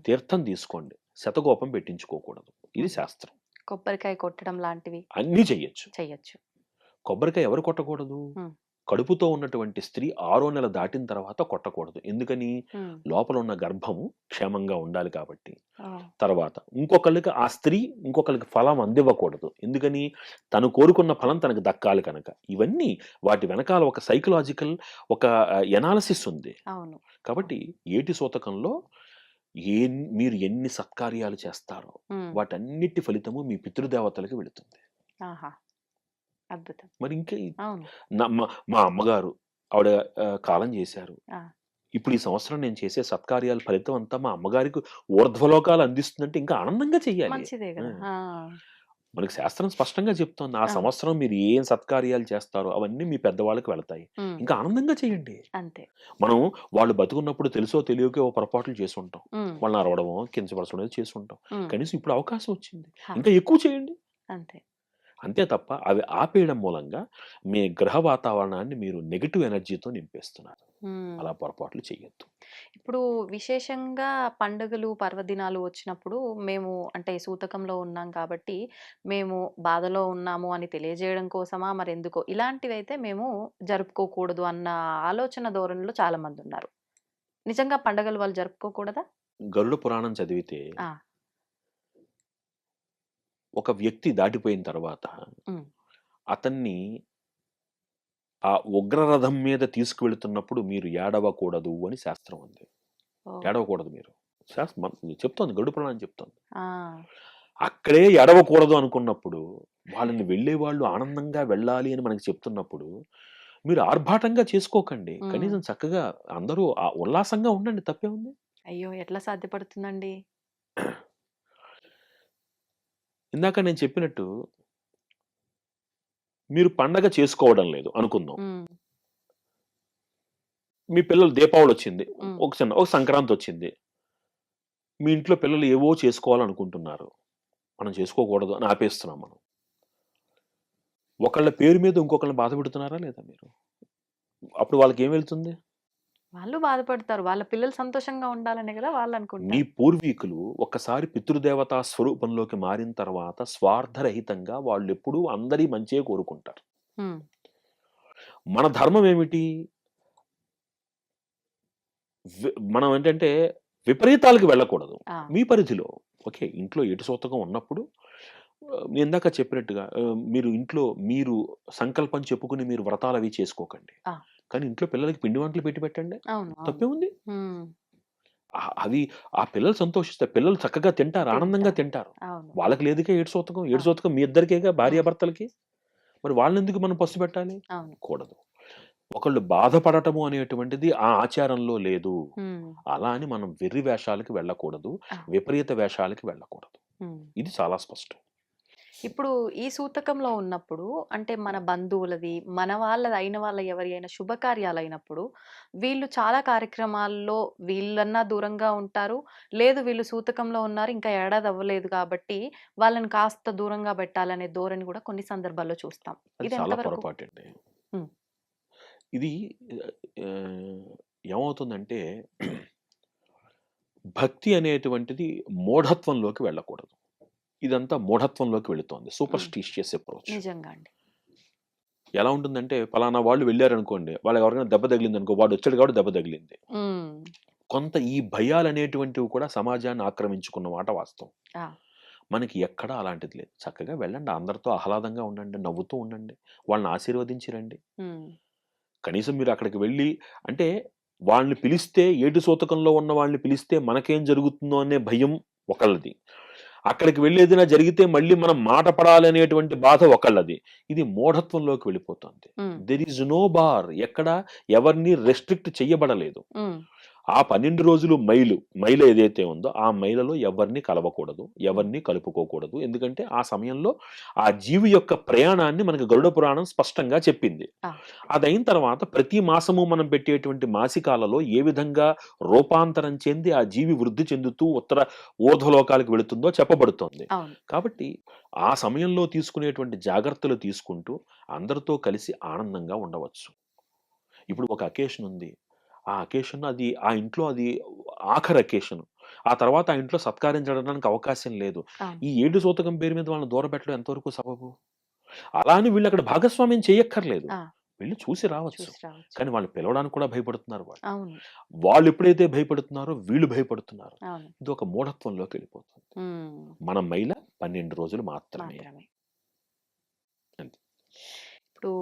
తీర్థం తీసుకోండి, శతగోపం పెట్టించుకోకూడదు. ఇది శాస్త్రం. కొబ్బరికాయ కొట్టడం లాంటివి అన్నీ చెయ్యొచ్చు. కొబ్బరికాయ ఎవరు కొట్టకూడదు? కడుపుతో ఉన్నటువంటి స్త్రీ 6వ నెల దాటిన తర్వాత కొట్టకూడదు. ఎందుకని? లోపల ఉన్న గర్భము క్షేమంగా ఉండాలి కాబట్టి. తర్వాత ఇంకొకళ్ళకి ఆ స్త్రీ ఇంకొకళ్ళకి ఫలం అందివ్వకూడదు. ఎందుకని? తను కోరుకున్న ఫలం తనకు దక్కాలి కనుక. ఇవన్నీ వాటి వెనకాల ఒక సైకలాజికల్ ఒక ఎనాలిసిస్ ఉంది. కాబట్టి ఏటి సూతకంలో మీరు ఎన్ని సత్కార్యాలు చేస్తారో వాటన్నిటి ఫలితము మీ పితృదేవతలకు వెళుతుంది. అద్భుతం. మరి ఇంకా మా అమ్మగారు ఆవిడ కాలం చేశారు. ఇప్పుడు ఈ సంవత్సరం నేను చేసే సత్కార్యాల ఫలితం అంతా మా అమ్మగారికి ఊర్ధ్వలోకాలు అందిస్తుందంటే ఇంకా ఆనందంగా చెయ్యాలి. మనకి శాస్త్రం స్పష్టంగా చెప్తోంది, ఆ సంవత్సరం మీరు ఏం సత్కార్యాలు చేస్తారో అవన్నీ మీ పెద్దవాళ్ళకి వెళతాయి. ఇంకా ఆనందంగా చేయండి. అంతే. మనం వాళ్ళు బతుకున్నప్పుడు తెలుసో తెలియకో పొరపాట్లు చేసి ఉంటాం, వాళ్ళని అరవడమో కించపరచడం చేసి ఉంటాం. కనీసం ఇప్పుడు అవకాశం వచ్చింది, ఇంకా ఎక్కువ చేయండి. అంతే తప్ప అవి ఆపేయడం మూలంగా మీ గ్రహ వాతావరణాన్ని మీరు నెగటివ్ ఎనర్జీతో నింపేస్తున్నారు. అలా పొరపాట్లు చేయొద్దు. ఇప్పుడు విశేషంగా పండుగలు పర్వదినాలు వచ్చినప్పుడు మేము అంటే సూతకంలో ఉన్నాం కాబట్టి మేము బాధలో ఉన్నాము అని తెలియజేయడం కోసమా మరి ఎందుకో ఇలాంటివి అయితే మేము జరుపుకోకూడదు అన్న ఆలోచన ధోరణిలో చాలా మంది ఉన్నారు. నిజంగా పండుగలు వాళ్ళు జరుపుకోకూడదా? గరుడ పురాణం చదివితే ఒక వ్యక్తి దాటిపోయిన తర్వాత అతన్ని ఆ ఉగ్రరథం మీద తీసుకువెళుతున్నప్పుడు మీరు ఏడవకూడదు అని శాస్త్రం ఉంది. ఏడవకూడదు మీరు. చెప్తోంది గరుడ పురాణం చెప్తోంది. అక్కడే ఏడవకూడదు అనుకున్నప్పుడు వాళ్ళని వెళ్ళే వాళ్ళు ఆనందంగా వెళ్ళాలి అని మనకి చెప్తున్నప్పుడు మీరు ఆర్భాటంగా చేసుకోకండి. కనీసం చక్కగా అందరూ ఉల్లాసంగా ఉండండి, తప్పే ఉంది. అయ్యో, ఎట్లా సాధ్యపడుతుందండి? ఇందాక నేను చెప్పినట్టు మీరు పండగ చేసుకోవడం లేదు అనుకుందాం. మీ పిల్లలు దీపావళి వచ్చింది, ఒక సంక్రాంతి వచ్చింది, మీ ఇంట్లో పిల్లలు ఏవో చేసుకోవాలనుకుంటున్నారు, మనం చేసుకోకూడదు అని ఆపేస్తున్నాం. మనం ఒకళ్ళ పేరు మీద ఇంకొకళ్ళని బాధ పెడుతున్నారా లేదా మీరు? అప్పుడు వాళ్ళకి ఏం వెళ్తుంది? వాళ్ళు బాధపడతారు. వాళ్ళ పిల్లలు సంతోషంగా ఉండాలనే కదా వాళ్ళు మీ అనుకుంటారు. పూర్వీకులు ఒక్కసారి పితృదేవతా స్వరూపంలోకి మారిన తర్వాత స్వార్థరహితంగా వాళ్ళు ఎప్పుడూ అందరి మంచే కోరుకుంటారు. మన ధర్మం ఏమిటి? మనం ఏంటంటే విపరీతాలకు వెళ్ళకూడదు. మీ పరిధిలో ఓకే, ఇంట్లో ఎటు సొత్తగా ఉన్నప్పుడు నేను ఇందాక చెప్పినట్టుగా మీరు ఇంట్లో మీరు సంకల్పం చెప్పుకుని మీరు వ్రతాలు అవి చేసుకోకండి. కానీ ఇంట్లో పిల్లలకి పిండి వంటలు పెట్టి పెట్టండి, తప్పే ఉంది. అవి ఆ పిల్లలు సంతోషిస్తారు, పిల్లలు చక్కగా తింటారు, ఆనందంగా తింటారు. వాళ్ళకి లేదుగా ఏడు సొత్తకం మీ ఇద్దరికేగా, భార్యాభర్తలకి. మరి వాళ్ళని ఎందుకు మనం పస్తు పెట్టాలి? కూడదు. ఒకళ్ళు బాధపడటము అనేటువంటిది ఆ ఆచారంలో లేదు. అలా అని మనం వెర్రి వేషాలకి వెళ్ళకూడదు, విపరీత వేషాలకి వెళ్ళకూడదు. ఇది చాలా స్పష్టం. ఇప్పుడు ఈ సూతకంలో ఉన్నప్పుడు అంటే మన బంధువులది, మన వాళ్ళది అయిన వాళ్ళ ఎవరి అయినా శుభకార్యాలు అయినప్పుడు వీళ్ళు చాలా కార్యక్రమాల్లో వీళ్ళన్నా దూరంగా ఉంటారు. లేదు వీళ్ళు సూతకంలో ఉన్నారు, ఇంకా ఏడాది అవ్వలేదు కాబట్టి వాళ్ళని కాస్త దూరంగా పెట్టాలనే ధోరణి కూడా కొన్ని సందర్భాల్లో చూస్తాం. ఇది చాలా ఎంతవరకు? పొరపాటండి. ఇది ఏమవుతుందంటే భక్తి అనేటువంటిది మూఢత్వంలోకి వెళ్ళకూడదు. ఇదంతా మూఢత్వంలోకి వెళుతోంది, సూపర్స్టిషియస్ అప్రోచ్. నిజంగా అండి. ఎలా ఉంటుందంటే పలానా వాళ్ళు వెళ్ళారనుకోండి, వాళ్ళకి ఎవరికైనా దెబ్బ తగిలింది అనుకో, వాడు వచ్చాడు కాబట్టి దెబ్బ తగిలింది. కొంత ఈ భయాలు అనేటువంటివి కూడా సమాజాన్ని ఆక్రమించుకున్న మాట వాస్తవం. మనకి ఎక్కడా అలాంటిది లేదు. చక్కగా వెళ్ళండి, అందరితో ఆహ్లాదంగా ఉండండి, నవ్వుతూ ఉండండి, వాళ్ళని ఆశీర్వదించిరండి. కనీసం మీరు అక్కడికి వెళ్ళి అంటే వాళ్ళని పిలిస్తే, ఏటు సూతకంలో ఉన్న వాళ్ళని పిలిస్తే మనకేం జరుగుతుందో అనే భయం ఒకళ్ళది, అక్కడికి వెళ్ళి ఏదైనా జరిగితే మళ్ళీ మనం మాట పడాలి అనేటువంటి బాధ ఒకళ్ళది. ఇది మూఢత్వంలోకి వెళ్ళిపోతుంది. దెర్ ఈజ్ నో బార్, ఎక్కడ ఎవరిని రెస్ట్రిక్ట్ చెయ్యబడలేదు. ఆ 12 రోజులు మైలు ఏదైతే ఉందో ఆ మైలలో ఎవరిని కలవకూడదు, ఎవరిని కలుపుకోకూడదు. ఎందుకంటే ఆ సమయంలో ఆ జీవి యొక్క ప్రయాణాన్ని మనకి గరుడ పురాణం స్పష్టంగా చెప్పింది. అదైన తర్వాత ప్రతి మాసము మనం పెట్టేటువంటి మాసికాలలో ఏ విధంగా రూపాంతరం చెంది ఆ జీవి వృద్ధి చెందుతూ ఊర్ధ్వలోకాలకు వెళుతుందో చెప్పబడుతోంది. కాబట్టి ఆ సమయంలో తీసుకునేటువంటి జాగ్రత్తలు తీసుకుంటూ అందరితో కలిసి ఆనందంగా ఉండవచ్చు. ఇప్పుడు ఒక అకేషన్ ఉంది, ఆ అకేషన్ అది ఆ ఇంట్లో అది ఆఖరి అకేషన్, ఆ తర్వాత ఆ ఇంట్లో సత్కార్యం జరగడానికి అవకాశం లేదు. ఈ ఏడు సూతకం పేరు మీద వాళ్ళని దూరం పెట్టడం ఎంతవరకు సబబు? అలా అని వీళ్ళు అక్కడ భాగస్వామ్యం చేయక్కర్లేదు, వెళ్ళి చూసి రావచ్చు. కానీ వాళ్ళు పిలవడానికి కూడా భయపడుతున్నారు. వాళ్ళు ఎప్పుడైతే భయపడుతున్నారో వీళ్ళు భయపడుతున్నారు. ఇది ఒక మూఢత్వంలోకి వెళ్ళిపోతుంది. మన మైల 12 రోజులు మాత్రమే. ఇప్పుడు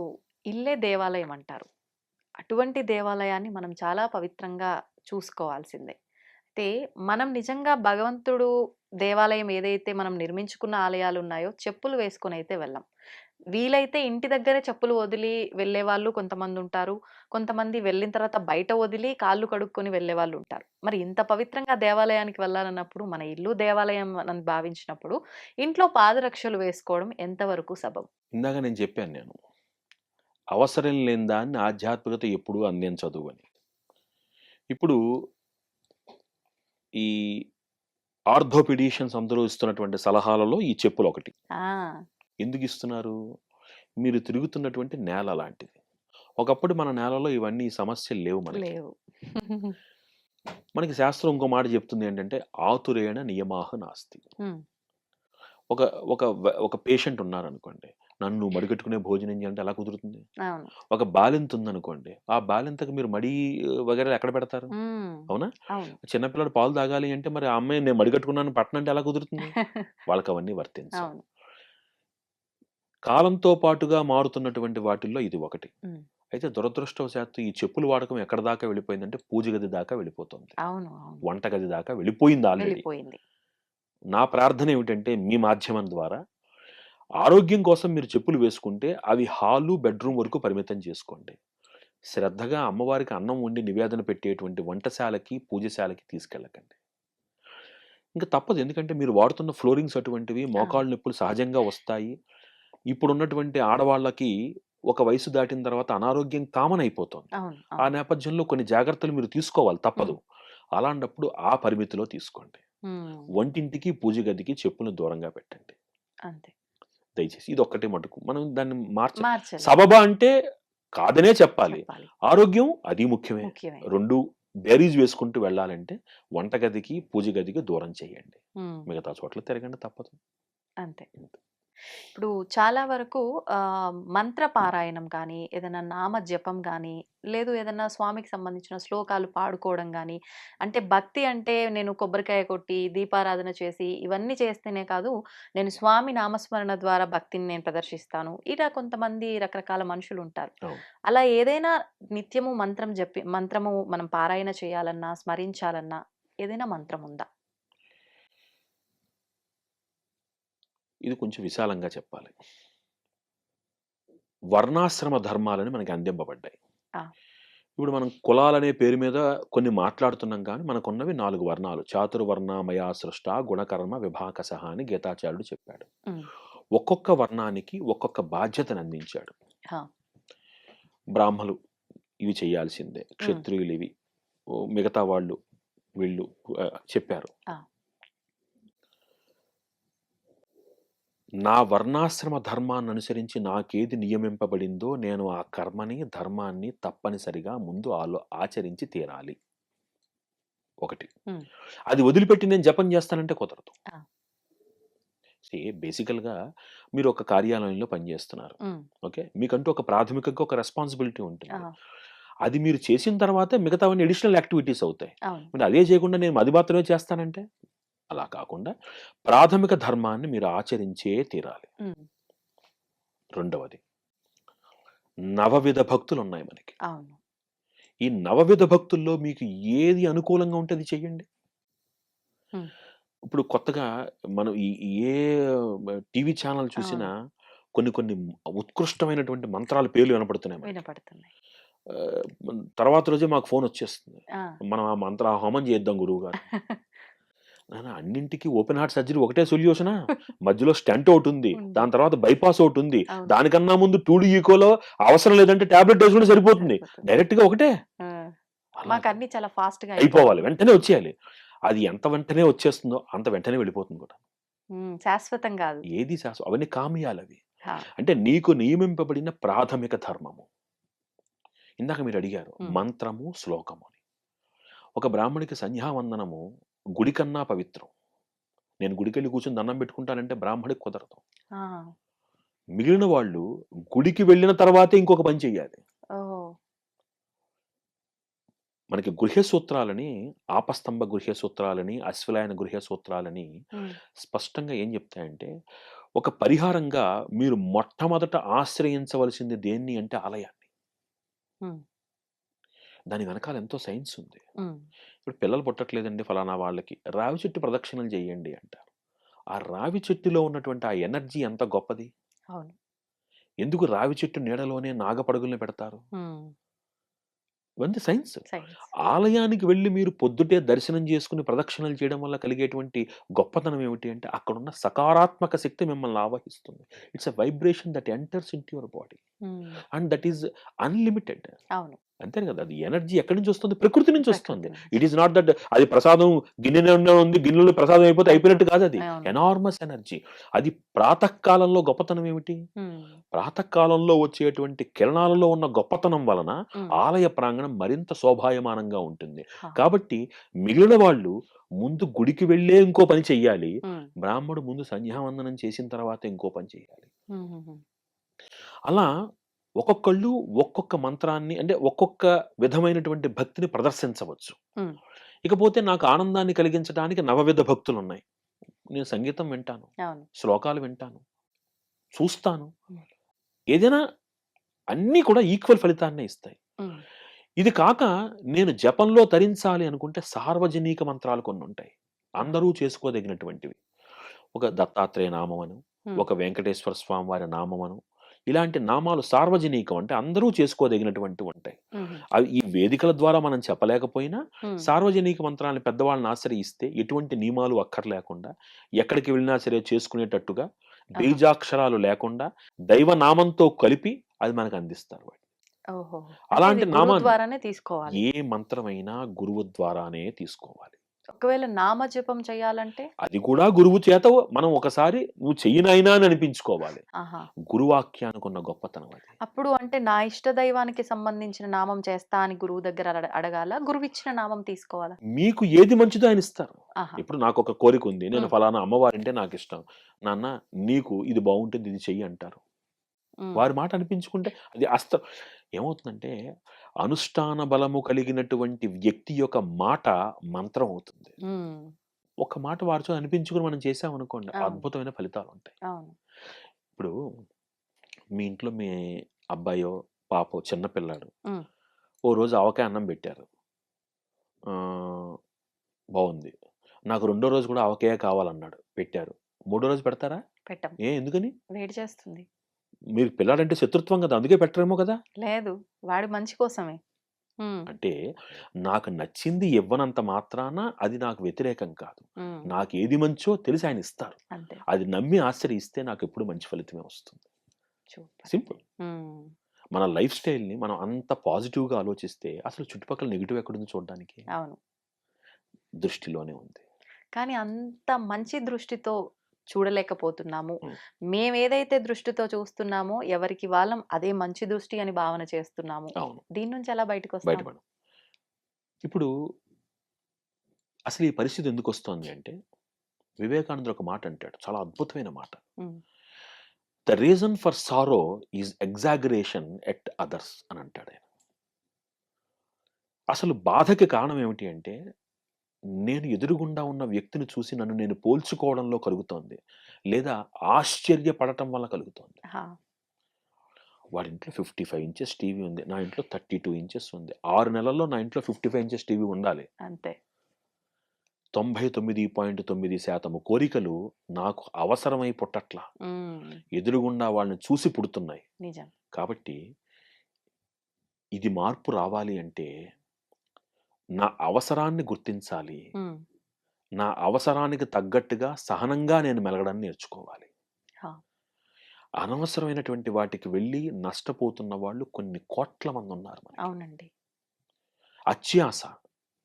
ఇల్లే దేవాలయం అంటారు. అటువంటి దేవాలయాన్ని మనం చాలా పవిత్రంగా చూసుకోవాల్సిందే. అయితే మనం నిజంగా భగవంతుడు దేవాలయం ఏదైతే మనం నిర్మించుకున్న ఆలయాలు ఉన్నాయో చెప్పులు వేసుకొని అయితే వెళ్ళం. వీలైతే ఇంటి దగ్గరే చెప్పులు వదిలి వెళ్ళే వాళ్ళు కొంతమంది ఉంటారు. కొంతమంది వెళ్ళిన తర్వాత బయట వదిలి కాళ్ళు కడుక్కొని వెళ్ళే వాళ్ళు ఉంటారు. మరి ఇంత పవిత్రంగా దేవాలయానికి వెళ్ళాలన్నప్పుడు, మన ఇల్లు దేవాలయం అని భావించినప్పుడు ఇంట్లో పాదరక్షలు వేసుకోవడం ఎంతవరకు సబబు? ఇందాక నేను చెప్పాను, అవసరం లేని దాన్ని ఆధ్యాత్మికత ఎప్పుడూ అందించదు అని. ఇప్పుడు ఈ ఆర్థోపెడిషియన్స్ అందరూ ఇస్తున్నటువంటి సలహాలలో ఈ చెప్పులు ఒకటి. ఎందుకు ఇస్తున్నారు? మీరు తిరుగుతున్నటువంటి నేల లాంటిది. ఒకప్పుడు మన నేలలో ఇవన్నీ సమస్యలు లేవు మనకి. మనకి శాస్త్రం ఇంకో మాట చెప్తుంది ఏంటంటే ఆతురేణ నియమాహ నాస్తి. ఒక పేషెంట్ ఉన్నారనుకోండి, నన్ను మడిగట్టుకునే భోజనం చేయాలంటే ఎలా కుదురుతుంది? ఒక బాలింత ఉందనుకోండి, ఆ బాలింతకు మీరు మడి వగేరా ఎక్కడ పెడతారు? అవునా? చిన్నపిల్లడు పాలు తాగాలి అంటే మరి ఆ అమ్మాయి నేను మడిగట్టుకున్నాను పట్టనంటే ఎలా కుదురుతుంది? వాళ్ళకి అవన్నీ వర్తించవు. కాలంతో పాటుగా మారుతున్నటువంటి వాటిల్లో ఇది ఒకటి. అయితే దురదృష్టవశాత్తు ఈ చెప్పుల వాడకం ఎక్కడ దాకా వెళ్ళిపోయిందంటే పూజ గది దాకా వెళ్ళిపోతుంది, అవును. అవును. వంటగది దాకా వెళ్ళిపోయింది ఆల్రెడీ. వెళ్ళిపోయింది. నా ప్రార్థన ఏమిటంటే మీ మాధ్యమం ద్వారా ఆరోగ్యం కోసం మీరు చెప్పులు వేసుకుంటే అవి హాలు బెడ్రూమ్ వరకు పరిమితం చేసుకోండి. శ్రద్ధగా అమ్మవారికి అన్నం వండి నివేదన పెట్టేటువంటి వంటశాలకి పూజశాలకి తీసుకెళ్ళకండి. ఇంకా తప్పదు, ఎందుకంటే మీరు వాడుతున్న ఫ్లోరింగ్స్ అటువంటివి, మోకాళ్ళ నొప్పులు సహజంగా వస్తాయి. ఇప్పుడున్నటువంటి ఆడవాళ్ళకి ఒక వయసు దాటిన తర్వాత అనారోగ్యం కామన్ అయిపోతుంది. అవును. ఆ అవును. నేపథ్యంలో కొన్ని జాగ్రత్తలు మీరు తీసుకోవాలి, తప్పదు. అలాంటప్పుడు ఆ పరిమితిలో తీసుకోండి. హ్మ్. వంటింటికి పూజ గదికి చెప్పులను దూరంగా పెట్టండి అంతే. దయచేసి. ఇది ఒక్కటే మటుకు మనం దాన్ని మార్చాలి. సబబా అంటే కాదనే చెప్పాలి. చెప్పాలి. ఆరోగ్యం అది ముఖ్యమే. ముఖ్యమే. రెండు బేరీజ్ వేసుకుంటూ వెళ్ళాలంటే వంటగదికి పూజ గదికి దూరం చేయండి, హ్మ్. మిగతా చోట్ల తిరగండి, తప్పదు. అంతే. ఇప్పుడు చాలా వరకు మంత్ర పారాయణం కానీ, ఏదైనా నామ జపం గానీ, లేదు ఏదన్నా స్వామికి సంబంధించిన శ్లోకాలు పాడుకోవడం గానీ, అంటే భక్తి అంటే నేను కొబ్బరికాయ కొట్టి, దీపారాధన చేసి, ఇవన్నీ చేస్తేనే కాదు, నేను స్వామి నామస్మరణ ద్వారా భక్తిని నేను ప్రదర్శిస్తాను. ఇలా కొంతమంది రకరకాల మనుషులుంటారు. అవును. అలా ఏదైనా నిత్యము మంత్రము మనం పారాయణ చేయాలన్నా, స్మరించాలన్నా ఏదైనా మంత్రం ఉందా? ఇది కొంచెం విశాలంగా చెప్పాలి. వర్ణాశ్రమ ధర్మాలని మనకి అందింపబడ్డాయి. ఆ! ఇప్పుడు మనం కులాలనే పేరు మీద కొన్ని మాట్లాడుతున్నాం కానీ మనకున్నవి 4 వర్ణాలు. చాతుర్వర్ణమయా సృష్ట గుణకర్మ విభాకసః అని గీతాచార్యుడు చెప్పాడు. హ్మ్. ఒక్కొక్క వర్ణానికి ఒక్కొక్క బాధ్యతను అందించాడు. ఆ! బ్రాహ్మలు ఇవి చేయాల్సిందే, హ్మ్. క్షత్రియులు ఇవి, మిగతా వాళ్ళు వీళ్ళు చెప్పారు. ఆ! నా వర్ణాశ్రమ ధర్మాన్ని అనుసరించి నాకేది నియమింపబడిందో నేను ఆ కర్మని, ధర్మాన్ని తప్పనిసరిగా ముందు ఆచరించి తీరాలి. ఒకటి. హ్మ్. అది వదిలిపెట్టి నేను జపం చేస్తానంటే కుదరదు. ఆ! బేసికల్‌గా మీరు ఒక కార్యాలయంలో పనిచేస్తున్నారు. హ్మ్. ఓకే. మీకంటూ ఒక ప్రాథమికంగా ఒక రెస్పాన్సిబిలిటీ ఉంటుంది. ఆ! అది మీరు చేసిన తర్వాతే మిగతావన్నీ అడిషనల్ యాక్టివిటీస్ అవుతాయి. అవును. మరి అదే చేయకుండా నేను అది మాత్రమే చేస్తానంటే అలా కాకుండా ప్రాథమిక ధర్మాన్ని మీరు ఆచరించే తీరాలి. హ్మ్. రెండవది, నవవిధ భక్తులున్నాయి మనకి. అవును. ఈ నవవిధ భక్తుల్లో మీకు ఏది అనుకూలంగా ఉంటే అది చెయ్యండి. హ్మ్. ఇప్పుడు కొత్తగా మనం ఏ టీవీ ఛానల్ చూసినా అవును. కొన్ని కొన్ని ఉత్కృష్టమైనటువంటి మంత్రాల పేర్లు వినపడుతున్నాయి మనకి. వినపడుతున్నాయి. తర్వాత రోజే మాకు ఫోనొచ్చేస్తుంది. ఆ! మనం ఆ మంత్ర హోమం చేద్దాం గురువుగారు. నాన్న అన్నింటికి ఓపెన్ హార్ట్ సర్జరీ ఒకటే సొల్యూషనా? మధ్యలో స్టంట్ ఒకటుంది. ఉంది. దాని తర్వాత బైపాస్ ఒకటుంది. అవును. దానికన్నా ముందు 2D ఈకోలో అవసరం లేదంటే టాబ్లెట్ వేసుకుంటే సరిపోతుంది. సరిపోతుంది. డైరెక్ట్‌గా ఒకటే. ఆ! అలాగా మాకన్నీ చాలా ఫాస్ట్‌గా అయిపోవాలి. వెంటనే వచ్చేయాలి. అది ఎంత వెంటనే వచ్చేస్తుందో అంత వెంటనే వెళ్ళిపోతుంది కూడా. హ్మ్. శాశ్వతం గాదు. ఏది అవన్నీ కామ్యాలవి. ఆ! అంటే నీకు నియమింపబడిన ప్రాథమిక ధర్మము. ఇందాక మీరు అడిగారు హ్మ్. మంత్రము, శ్లోకము అని. ఒక బ్రాహ్మడికి సంధ్యావందనము గుడి కన్నా పవిత్రం. నేను గుడికెళ్ళి కూర్చొని దండం పెట్టుకుంటానంటే బ్రాహ్మడికి కుదరదు. ఆ! మిగిలిన వాళ్ళు గుడికి వెళ్ళిన తర్వాతే ఇంకొక పని చెయ్యాలి. ఓహ్! మనకి గృహ్య సూత్రాలని, ఆపస్తంభ గృహ్య సూత్రాలని, అశ్వలాయన గృహ్య సూత్రాలని హ్మ్. స్పష్టంగా ఏం చెప్తాయంటే, ఒక పరిహారంగా మీరు మొట్టమొదట ఆశ్రయించవలసింది దేన్ని అంటే ఆలయాన్ని. హ్మ్. దాని వెనకాల ఎంతో సైన్స్ ఉంది. హ్మ్. ఇప్పుడు పిల్లలు పుట్టట్లేదండి ఫలానా వాళ్ళకి, రావి చెట్టు ప్రదక్షిణలు చేయండి అంటారు. ఆ రావి చెట్టులో ఉన్నటువంటి ఆ ఎనర్జీ ఎంత గొప్పది. అవును. ఎందుకు రావి చెట్టు నీడలోనే నాగపడుగుల్ని పెడతారు? హ్మ్. ఇవన్నీ సైన్స్. సైన్స్. ఆలయానికి వెళ్లి మీరు పొద్దుటే దర్శనం చేసుకుని ప్రదక్షిణలు చేయడం వల్ల కలిగేటువంటి గొప్పతనం ఏమిటి అంటే అక్కడున్న సకారాత్మక శక్తి మిమ్మల్ని ఆవహిస్తుంది. It's a vibration that enters into your body hmm. And that is unlimited. అవును. అంతే కదా! అది ఎనర్జీ ఎక్కడి నుంచి వస్తుంది? ప్రకృతి నుంచి వస్తుంది. ప్రకృతి నుంచి. ఇట్ ఈస్ నాట్ దట్ అది ప్రసాదం గిన్నె నిండా ఉంది, గిన్నెలో ప్రసాదం అయిపోతే అయిపోయినట్టు కాదది. అవును. Enormous energy. అది ప్రాతఃకాలంలో గొప్పతనం ఏమిటి? హ్మ్. ప్రాతకాలంలో వచ్చేటువంటి కిరణాలలో ఉన్న గొప్పతనం వలన హ్మ్. ఆలయ ప్రాంగణం మరింత శోభాయమానంగా ఉంటుంది. ఆ! కాబట్టి మిగిలిన వాళ్ళు ముందు గుడికి వెళ్ళే ఇంకో పని చెయ్యాలి. హ్మ్. బ్రాహ్మడు ముందు సంధ్యావందనం చేసిన తర్వాత ఇంకో పని చేయాలి. హుహుహు. అలా ఒక్కొక్కళ్ళు ఒక్కొక్క మంత్రాన్ని అంటే ఒక్కొక్క విధమైనటువంటి భక్తిని ప్రదర్శించవచ్చు. హ్మ్. ఇకపోతే నాకు ఆనందాన్ని కలిగించడానికి నవవిధ భక్తులున్నాయి. నేను సంగీతం వింటాను, అవును. శ్లోకాలు వింటాను, చూస్తాను. హ్మ్. ఏదైనా అన్నీ కూడా ఈక్వల్ ఫలితాన్నే ఇస్తాయి. ఉమ్, ఇది కాక నేను జపంలో తరించాలి అనుకుంటే సార్వజనీక మంత్రాలు కొన్ని ఉంటాయి. అందరూ చేసుకోదగినటువంటివి. ఒక దత్తాత్రేయ నామమను, ఉమ్, ఒక వెంకటేశ్వర స్వామి వారి నామమను, ఇలాంటి నామాలు సార్వజనీకం అంటే అందరూ చేసుకోదగినటువంటివి ఉంటాయి. ఉమ్, అవి ఈ వేదికల ద్వారా మనం చెప్పలేకపోయినా ఉమ్, సార్వజనిక మంత్రాలను పెద్దవాళ్ళని ఆశ్రయిస్తే ఎటువంటి నియమాలు అక్కర్లేకుండా ఎక్కడికి వెళ్ళినా సరే చేసుకునేటట్టుగా ఆహా. బీజాక్షరాలు లేకుండా దైవ నామంతో కలిపి అది మనకు అందిస్తారు వాళ్ళు. ఓహో. అంటే అలాంటి ఇది గురువు నామాన్ని ద్వారానే తీసుకోవాలి. ఏ మంత్రమైనా గురువు ద్వారానే తీసుకోవాలి. ఒకవేళ నామ జపం చేయాలంటే అది కూడా గురువు చేత మనం ఒకసారి నువ్వు చెయ్యినైనా అని అనిపించుకోవాలి. ఆహా, గురువాక్యానికి ఉన్న గొప్పతనం అది. అప్పుడు అంటే నా ఇష్ట దైవానికి సంబంధించిన నామం చేస్తా అని గురువు దగ్గర అడగాల, గురువు ఇచ్చిన నామం తీసుకోవాలా? మీకు ఏది మంచిదో ఆయన ఇస్తారు. ఆహా. ఇప్పుడు నాకు ఒక కోరిక ఉంది, నేను ఉమ్, ఫలానా అమ్మవారంటే నాకు ఇష్టం, నాన్న నీకు ఇది బాగుంటుంది ఇది చెయ్యి అంటారు. ఉమ్, వారి మాట అనిపించుకుంటే అది ఏమవుతుందంటే అనుష్ఠాన బలము కలిగినటువంటి వ్యక్తి యొక్క మాట మంత్రం అవుతుంది. ఉమ్, ఒక మాట వారితో అనిపించుకుని మనం చేసామనుకోండి అవును. అద్భుతమైన ఫలితాలు ఉంటాయి. అవును. ఇప్పుడు మీ ఇంట్లో మీ అబ్బాయో పాపో చిన్న పిల్లాడు ఉమ్, ఓ రోజు ఆవకాయ అన్నం పెట్టారు, ఆ, బాగుంది, నాకు రెండో రోజు కూడా ఆవకాయ కావాలన్నాడు, పెట్టారు, మూడో రోజు పెడతారా? పెట్టం. ఎందుకని? వేడి చేస్తుంది. మీరు పిల్లాడంటే శత్రుత్వం కదా, అందుకే పెట్టరేమో కదా. లేదు, వాడి మంచి కోసమే. ఉమ్, అంటే నాకు నచ్చింది ఇవ్వనంత మాత్రాన అది నాకు వ్యతిరేకం కాదు. ఉమ్, నాకు ఏది మంచో తెలిసి ఆయన ఇస్తారు. అంతే. అది నమ్మి ఆశ్రయిస్తే నాకు ఎప్పుడు మంచి ఫలితమే వస్తుంది. సూపర్. సింపుల్. ఉమ్, మన లైఫ్ స్టైల్ని మనం అంత పాజిటివ్గా ఆలోచిస్తే అసలు చుట్టుపక్కల నెగిటివ్ ఎక్కడుంది చూడడానికి? అవును. దృష్టిలోనే ఉంది. కానీ అంత మంచి దృష్టితో చూడలేకపోతున్నాము. ఉమ్. మేమేదైతే దృష్టితో చూస్తున్నామో ఎవరికి వాళ్ళం అదే మంచి దృష్టి అని భావన చేస్తున్నాము. అవును, దీని నుంచి ఎలా బయటకొస్తాం? బయటపడం. ఇప్పుడు అసలు ఈ పరిస్థితి ఎందుకు వస్తుంది అంటే వివేకానందుడు ఒక మాట అంటాడు, చాలా అద్భుతమైన మాట. Um, the reason for sorrow is exaggeration at others అని అంటాడు ఆయన. అసలు బాధకి కారణం ఏమిటి అంటే నేను ఎదురుగుండా ఉన్న వ్యక్తిని చూసి నన్ను నేను పోల్చుకోవడంలో కలుగుతోంది, లేదా ఆశ్చర్యపడటం వల్ల కలుగుతోంది. హా, వాడి ఇంట్లో 55 ఇంచెస్ టీవీ ఉంది, నా ఇంట్లో 32 ఇంచెస్ ఉంది. 6 నెలల్లో నా ఇంట్లో 55 ఇంచెస్ టీవీ ఉండాలి. అంతే. 99.9% కోరికలు నాకు అవసరమై పుట్టట్లా, ఉమ్, ఎదురుగుండా వాళ్ళని చూసి పుడుతున్నాయి. నిజం. కాబట్టి ఇది మార్పు రావాలి అంటే నా అవసరాన్ని గుర్తించాలి, ఉమ్, నా అవసరానికి తగ్గట్టుగా సహనంగా నేను మెలగడాన్ని నేర్చుకోవాలి. హా, అనవసరమైనటువంటి వాటికి వెళ్ళి నష్టపోతున్న వాళ్ళు కొన్ని కోట్ల మంది ఉన్నారు మనకి. అవునండి. అత్యాస,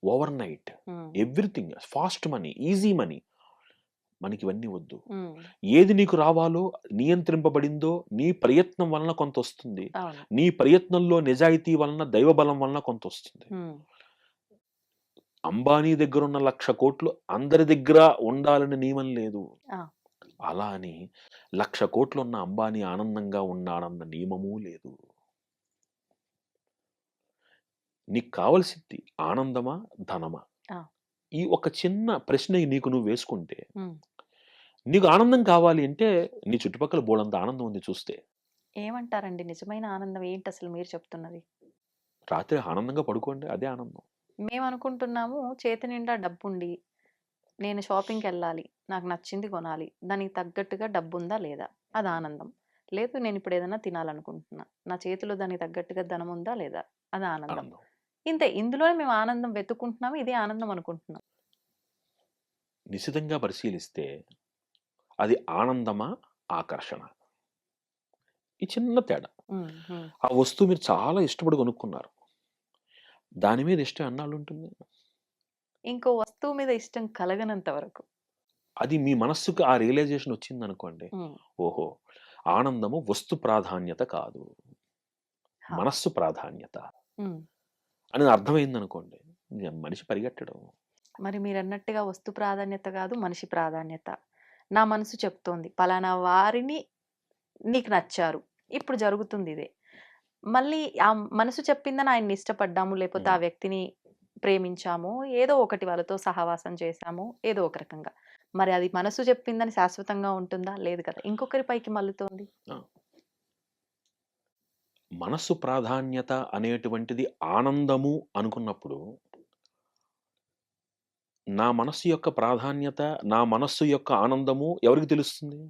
overnight, um, everything fast money, easy money, మనకి ఇవన్నీ వద్దు. ఉమ్, ఏది నీకు రావాలో నియంత్రింపబడిందో నీ ప్రయత్నం వలన కొంత వస్తుంది, అవును. నీ ప్రయత్నంలో నిజాయితీ వలన దైవబలం వలన కొంత వస్తుంది. ఉమ్, అంబానీ దగ్గర ఉన్న 1,00,000 కోట్లు అందరి దగ్గర ఉండాలని నియమం లేదు. ఆ, అలా అని 1,00,000 కోట్లు ఉన్న అంబానీ ఆనందంగా ఉన్నాడన్న నియమము లేదు. నీకు కావలసింది ఆనందమా ధనమా? ఆ, ఈ ఒక చిన్న ప్రశ్న నీకు నువ్వు వేసుకుంటే, ఉమ్. నీకు ఆనందం కావాలి అంటే నీ చుట్టుపక్కల బోడంత ఆనందం ఉంది చూస్తే. ఏమంటారండి నిజమైన ఆనందం ఏంటి అసలు మీరు చెప్తున్నది? రాత్రి ఆనందంగా పడుకోండి, అదే ఆనందం. మేము అనుకుంటున్నాము చేతి నిండా డబ్బుండి నేను షాపింగ్కి వెళ్ళాలి, నాకు నచ్చింది కొనాలి, దానికి తగ్గట్టుగా డబ్బు ఉందా లేదా, అది ఆనందం. లేదు నేను ఇప్పుడు ఏదైనా తినాలనుకుంటున్నా, నా చేతిలో దానికి తగ్గట్టుగా ధనం ఉందా లేదా, అది ఆనందం. ఆనందం ఇంతే, ఇందులోనే మేము ఆనందం వెతుక్కుంటున్నాము, ఇదే ఆనందం అనుకుంటున్నాం. నిశితంగా పరిశీలిస్తే అది ఆనందమా ఆకర్షణ, ఈ చిన్న తేడా. ఉమ్, ఉమ్, ఆ వస్తువు మీరు చాలా ఇష్టపడి కొనుక్కున్నారు, దాని మీద ఇష్టం ఎన్నాళ్ళు ఉంటుంది? ఇంకో వస్తువు మీద ఇష్టం కలగనంత వరకు. అది మీ మనస్సుకు ఆ రియలైజేషన్ వచ్చింది అనుకోండి, ఉమ్, ఓహో ఆనందము వస్తు ప్రాధాన్యత కాదు, హా, మనస్సు ప్రాధాన్యత ఉమ్. అనేది అర్థమైంది అనుకోండి, మనిషి పరిగెట్టడం. మరి మీరు అన్నట్టుగా వస్తు ప్రాధాన్యత కాదు, మనిషి ప్రాధాన్యత. నా మనసు చెప్తోంది పలానా వారిని నీకు నచ్చారు, ఇప్పుడు జరుగుతుంది ఇదే. మళ్ళీ ఆ మనసు చెప్పిందని ఆయన్ని ఇష్టపడ్డాము, లేకపోతే ఆ వ్యక్తిని ప్రేమించాము, ఏదో ఒకటి వాళ్ళతో సహవాసం చేశాము, ఏదో ఒక రకంగా. మరి అది మనసు చెప్పిందని శాశ్వతంగా ఉంటుందా? లేదు కదా, ఇంకొకరి పైకి మళ్ళుతోంది. ఆ. మనస్సు ప్రాధాన్యత అనేటువంటిది ఆనందము అనుకున్నప్పుడు, నా మనస్సు యొక్క ప్రాధాన్యత, నా మనస్సు యొక్క ఆనందము ఎవరికి తెలుస్తుంది?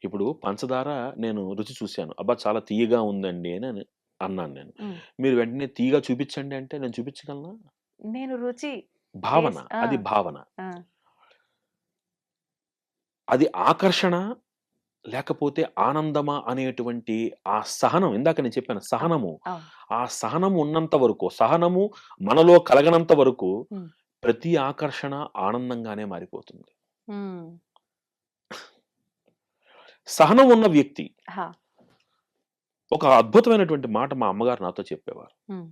ఇప్పుడు పంచదార నేను రుచి చూశాను. అబ్బా! చాలా తియ్యగా ఉందండి అని అన్నాను నేను. మీరు వెంటనే తియ్యగా చూపించండి అంటే నేను చూపించగలనా? నేను రుచి భావన. టేస్ట్ ఆ! అది భావన. ఆ! అది ఆకర్షణ లేకపోతే ఆనందమా అనేటువంటి ఆ సహనం, ఇందాక నేను చెప్పాను అవును. సహనము. అవును. ఆ సహనం ఉన్నంత వరకు, సహనము మనలో కలగనంత వరకు హ్మ్. ప్రతి ఆకర్షణ ఆనందంగానే మారిపోతుంది. హ్మ్. సహనం ఉన్న వ్యక్తి, హా! ఒక అద్భుతమైనటువంటి మాట మా అమ్మగారు నాతో చెప్పేవారు. హ్మ్.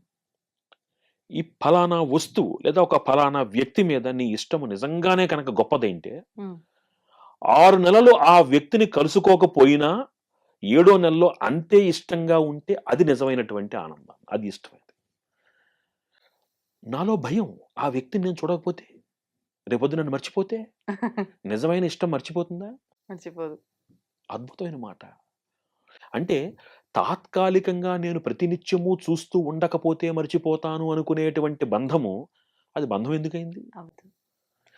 ఈ ఫలానా వస్తువు లేదా ఒక ఫలానా వ్యక్తి మీద నీ ఇష్టము నిజంగానే కనుక గొప్పదైంటే, హ్మ్. 6 నెలలు ఆ వ్యక్తిని కలుసుకోకపోయినా, 7వ నెలలో అంతే ఇష్టంగా ఉంటే అది నిజమైనటువంటి ఆనందం. అది ఇష్టమైనది. నాలో భయం. ఆ వ్యక్తిని నేను చూడకపోతే, రేపొద్దున నన్ను మర్చిపోతే, నిజమైన ఇష్టం మర్చిపోతుందా? మర్చిపోదు. అద్భుతమైన మాట. అంటే తాత్కాలికంగా నేను ప్రతినిత్యము చూస్తూ ఉండకపోతే మర్చిపోతాను అనుకునేటువంటి బంధము, అది బంధం ఎందుకయింది? అవుతుంది.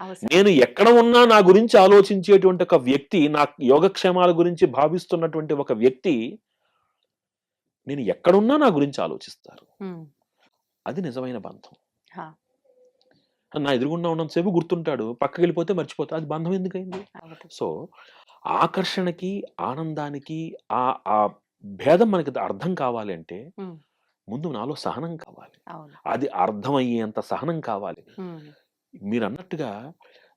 అవసరం. నేను ఎక్కడ ఉన్నా నా గురించి ఆలోచించేటువంటి ఒక వ్యక్తి, నా యోగక్షేమాల గురించి భావిస్తున్నటువంటి ఒక వ్యక్తి, నేను ఎక్కడున్నా నా గురించి ఆలోచిస్తారు. హ్మ్. అది నిజమైన బంధం. హా! నా ఎదురుగుండా ఉన్నంత సేపు గుర్తుంటాడు. పక్కకెళ్ళిపోతే మర్చిపోతా. అది బంధం ఎందుకయింది? అవుతుంది. సో, ఆకర్షణకి, ఆనందానికి ఆ ఆ భేదం మనకి అర్థం కావాలి అంటే, హ్మ్. ముందు నాలో సహనం కావాలి. అవును. అది అర్థమయ్యేంత సహనం కావాలి. హ్మ్. మీరన్నట్టుగా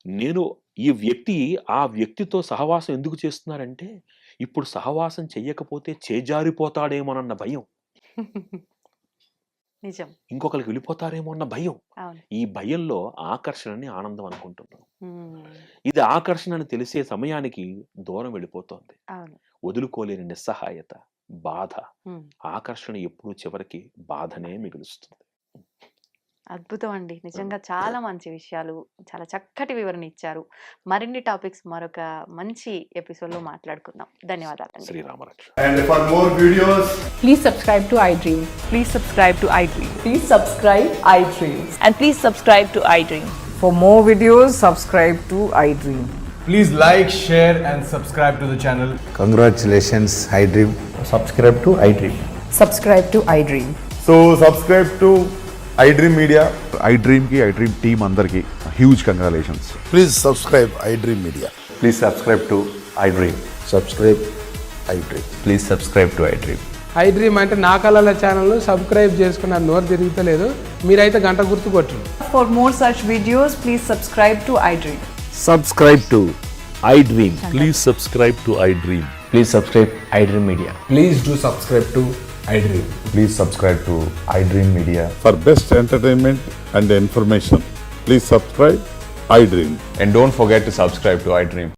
నేను ఈ వ్యక్తి, ఆ వ్యక్తితో సహవాసం ఎందుకు చేస్తున్నారంటే, ఇప్పుడు సహవాసం చెయ్యకపోతే చేజారిపోతాడేమోనన్న భయం. నిజం. ఇంకొకళ్ళకి వెళ్ళిపోతారేమో అన్న భయం. అవును. ఈ భయంలో ఆకర్షణని ఆనందం అనుకుంటున్నాం. హ్మ్. ఇది ఆకర్షణ అని తెలిసే సమయానికి దూరం వెళ్ళిపోతోంది. అవును. వదులుకోలేని నిస్సహాయత, బాధ. హ్మ్. ఆకర్షణ ఎప్పుడూ చివరికి బాధనే మిగులుస్తుంది. అద్భుతం అండి. నిజంగా చాలా మంచి విషయాలు, చాలా చక్కటి వివరణ ఇచ్చారు. మరిన్ని టాపిక్స్ మరొక మంచి ఎపిసోడ్‌లో మాట్లాడుకుందాం. ధన్యవాదాలండి. శ్రీరామరక్ష. And for more videos, Please subscribe to iDream. Please subscribe to iDream. Please subscribe iDream. And please subscribe to iDream. For more videos, subscribe to iDream. please like, share, and subscribe to the channel. Congratulations, iDream. subscribe to iDream. Subscribe to iDream. So subscribe to iDream Media. iDream ki iDream team అందరికి huge congratulations. Please subscribe iDream Media. Please subscribe to iDream. Subscribe iDream. Please subscribe to iDream. iDream అంటే నా కళల ఛానల్ సబ్స్క్రైబ్ చేసుకున్న నోరు తిరుగుతలేదు, మీరైతే గంట గుర్తు కొట్టండి. For more such videos, please subscribe to iDream. Subscribe to iDream. Please subscribe to iDream. Please subscribe iDream Media. Please do subscribe to iDream. Please subscribe to iDream Media. For best entertainment and information, please subscribe iDream. And don't forget to subscribe to iDream.